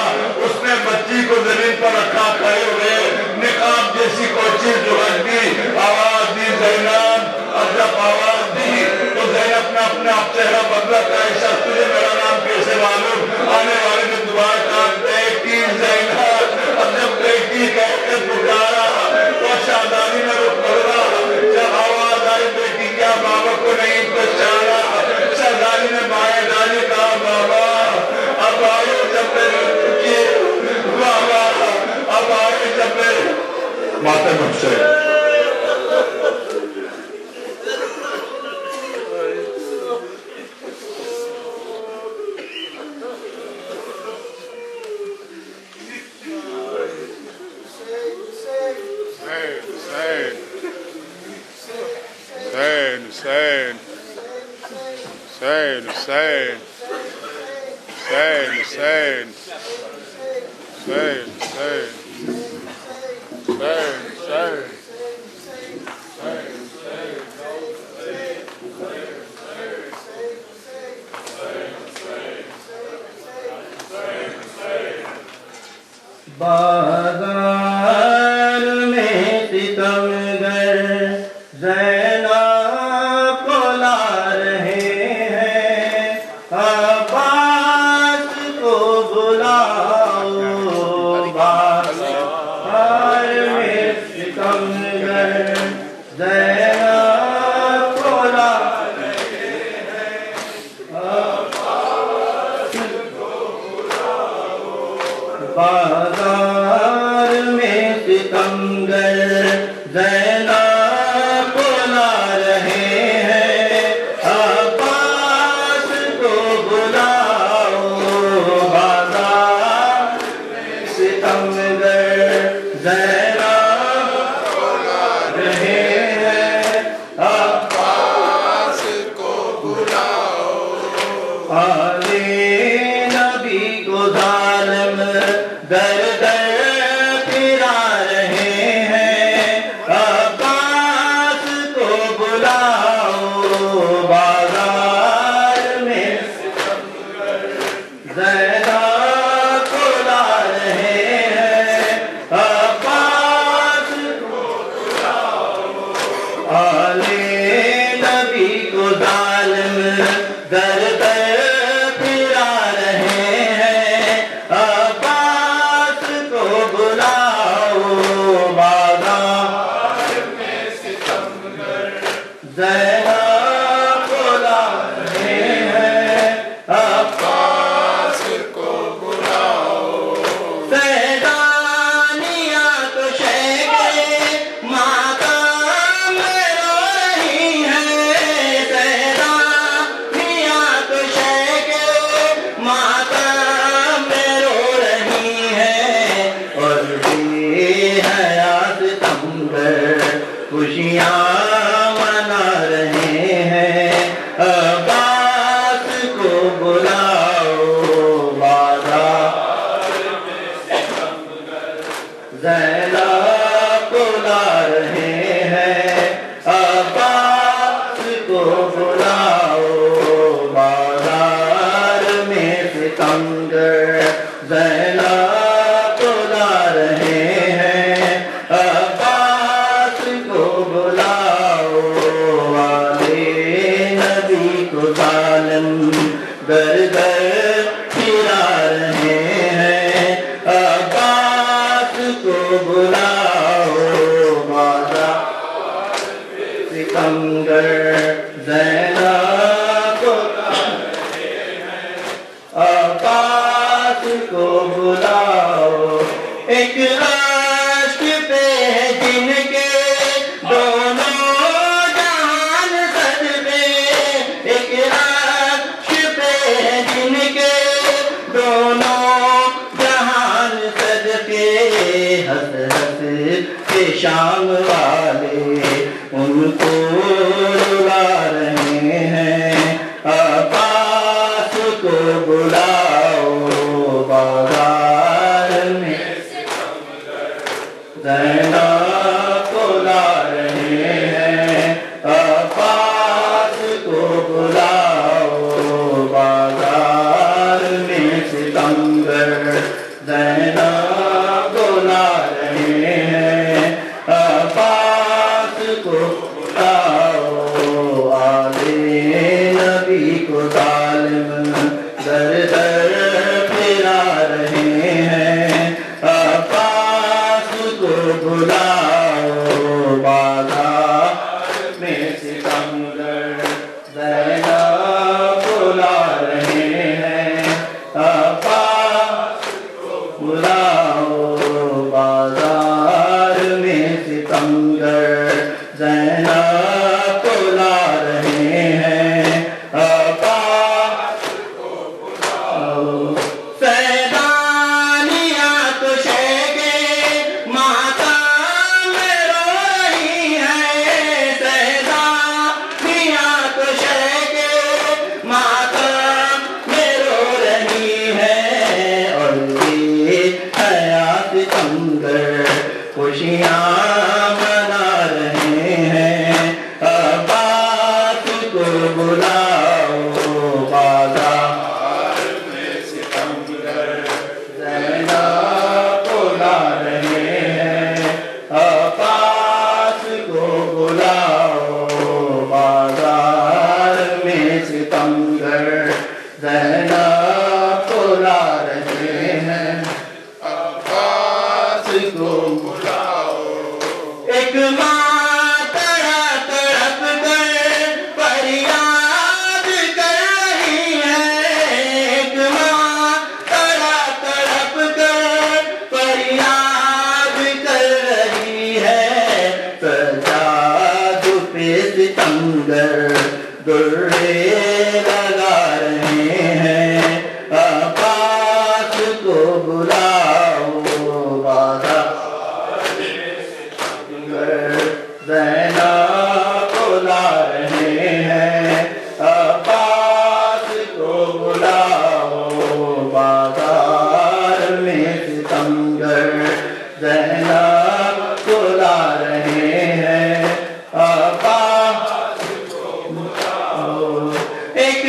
S5: اس نے بچی کو زمین پر رکھا، کھڑے ہوئے نقاب جیسی کوئی چیز جھلک دی، آواز دی زینب، اور جب آواز دی تو زینب نے اپنے آپ چہرہ بدلا کہ عائشہ تجھے میرا نام کیسے معلوم؟ آنے والے نے دوبارہ کہا بیٹی زینب، اب جب بیٹی کہہ کے پکارا تو شہزادی نے رخ بدلا، جب آواز آئی بیٹی کیا بابا کو نہیں پہچانا؟ شہزادی نے بائیں ڈالی، کہا بابا اب آئے جب میرے بابا اب آئے جب میرے ماتم حسین۔
S1: بازار میں ستمگر زینب کو لا رہے ہیں، عباس کو بلاؤ، بازار میں ستمگر زینب کو لا رہے ہیں، عباس کو بلاؤ، بازار
S6: آلے نبی کو ظالم در در پھرا رہے ہیں عباس کو بلاؤ بازار میں زینب کو لا رہے ہیں عباس کو بلاؤ آلے نبی کو ظالم در در پھرا رہے ہیں عباس کو بلاؤ بازار میں ستمگر زینب کو لا رہے ہیں عباس کو بلاؤ سیدانیاں تو شیخے ماتم میں رو رہی ہیں سیدانیاں تو شیخے ماتم میں رو رہی ہیں اور بے حیات ستمگر خوشیاں منا رہے ہیں عباس کو بلاؤ بازار میں زینب کو لا رہے ہیں عباس کو بلاؤ بازار میں ستمگر زینب کو لا رہے ہیں عباس کو بلاؤ آلے نبی کو ظالم در در پھرا رہے ہیں عباس کو بلاؤ بازار ستمگر زینب کو عباس کو بلاؤ ایک عشق پہ ہے جن کے دونوں جہان صدقے ایک عشق پہ ہے جن کے دونوں جہان صدقے ہنس ہنس کے شام والے ان کو رلا رہے ہیں عباس کو بلاؤ بازار میں زینب کو لا رہے ہیں عباس کو بلاؤ بازار میں ستمگر زینب کو لا رہے ہیں عباس کو بلاؤ آلے نبی کو ظالم در در پھرا رہے ہیں عباس کو بلاؤ بازار میں ستمگر زینب کو لا رہے ہیں عباس کو بلاؤ بازار میں ستمگر زینب کو لا رہے ہیں عباس کو بلاؤ سیدانیاں تو شیخے ماتم میں رو رہی ہیں سیدانیاں تو شیخے ماتم میں رو رہی ہیں اور یہ حیات ستمگر خوشیاں منا رہے ہیں عباس کو بلاؤ بازار میں ستمگر زینب کو لا رہے ہیں عباس کو بلاؤ بازار میں ستمگر زینب کو لا رہے ہیں عباس کو بلاؤ ایک ماں تڑپ تڑپ کر فریاد کر رہی ہے ایک ماں تڑپ تڑپ کر فریاد کر رہی ہے سجاد پہ ستمگر درے لگا رہے ہیں عباس کو بلاؤ بازار زینب کو لا رہے ہیں عباس کو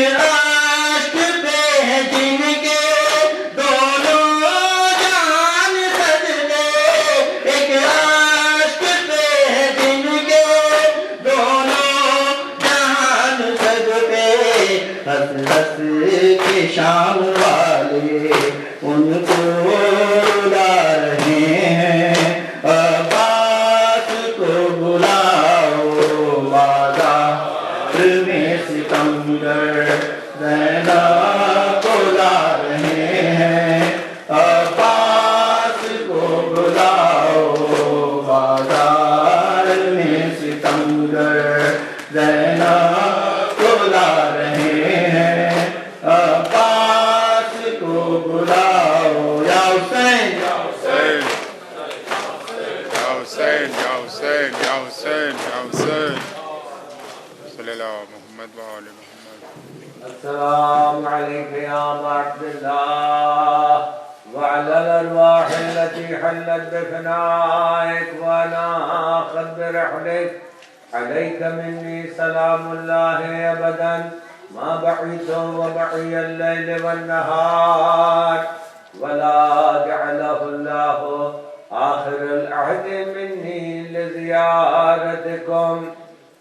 S6: عشق پہ جن کے دونوں جہان سجدے، ایک عشق پہ جن کے دونوں جہان سجدے، ہنس ہنس کے شام والے ان کو رلا رہے ہیں، عباس کو بلاؤ بازار میں ستمگر زینب کو لا رہے ہیں، عباس کو بلاؤ بازار میں ستمگر زینب کو لا رہے ہیں، عباس کو بلاؤ یا حسین یا
S3: حسین یا حسین یا حسین یا حسین یا حسین صلی اللہ محمد و آل محمد.
S7: السلام عليك يا أبا عبد الله وعلى الأرواح التي حلت بفنائك وناخت برحلك، عليك مني سلام الله أبدا ما بعيت وبعي الليل والنهار، ولا جعله الله آخر العهد مني لزيارتكم.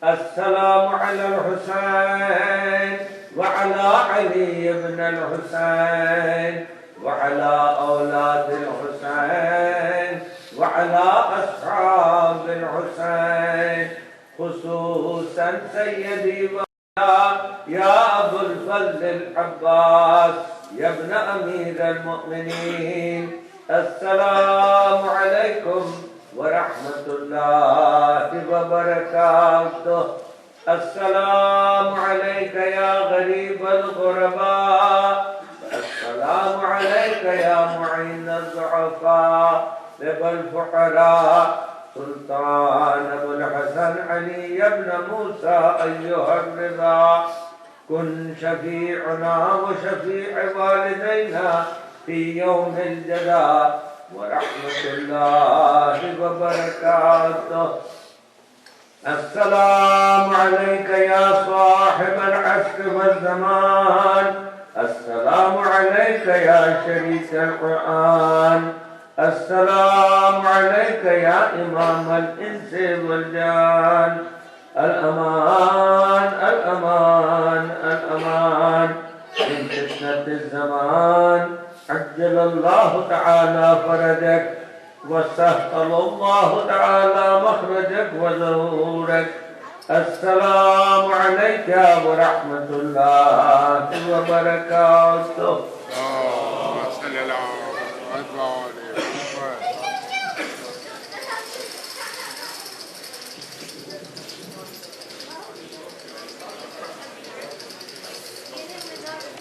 S7: السلام على الحسين وعلى علي بن الحسين وعلى أولاد الحسين وعلى أصحاب الحسين، خصوصا سيدي يا أبو الفضل العباس يا ابن أمير المؤمنين. السلام عليكم ورحمة الله وبركاته. السلام عليك يا غريب الغرباء، السلام عليك يا معين الضعفاء والفقراء، سلطان أبو الحسن علي بن موسى أيها الرضا، كن شفيعنا وشفيع والدينا في يوم الجزاء ورحمة الله وبركاته. السلام عليك يا صاحب العصر والزمان، السلام عليك يا شريك القرآن، السلام عليك يا إمام الإنس والجان. الأمان الأمان الأمان من فتنة الزمان، عجل الله تعالى فرجك وسهل الله تعالى مخرجك وظهورك. السلام عليك ورحمة الله وبركاته.
S3: اللهم صل على محمد و آل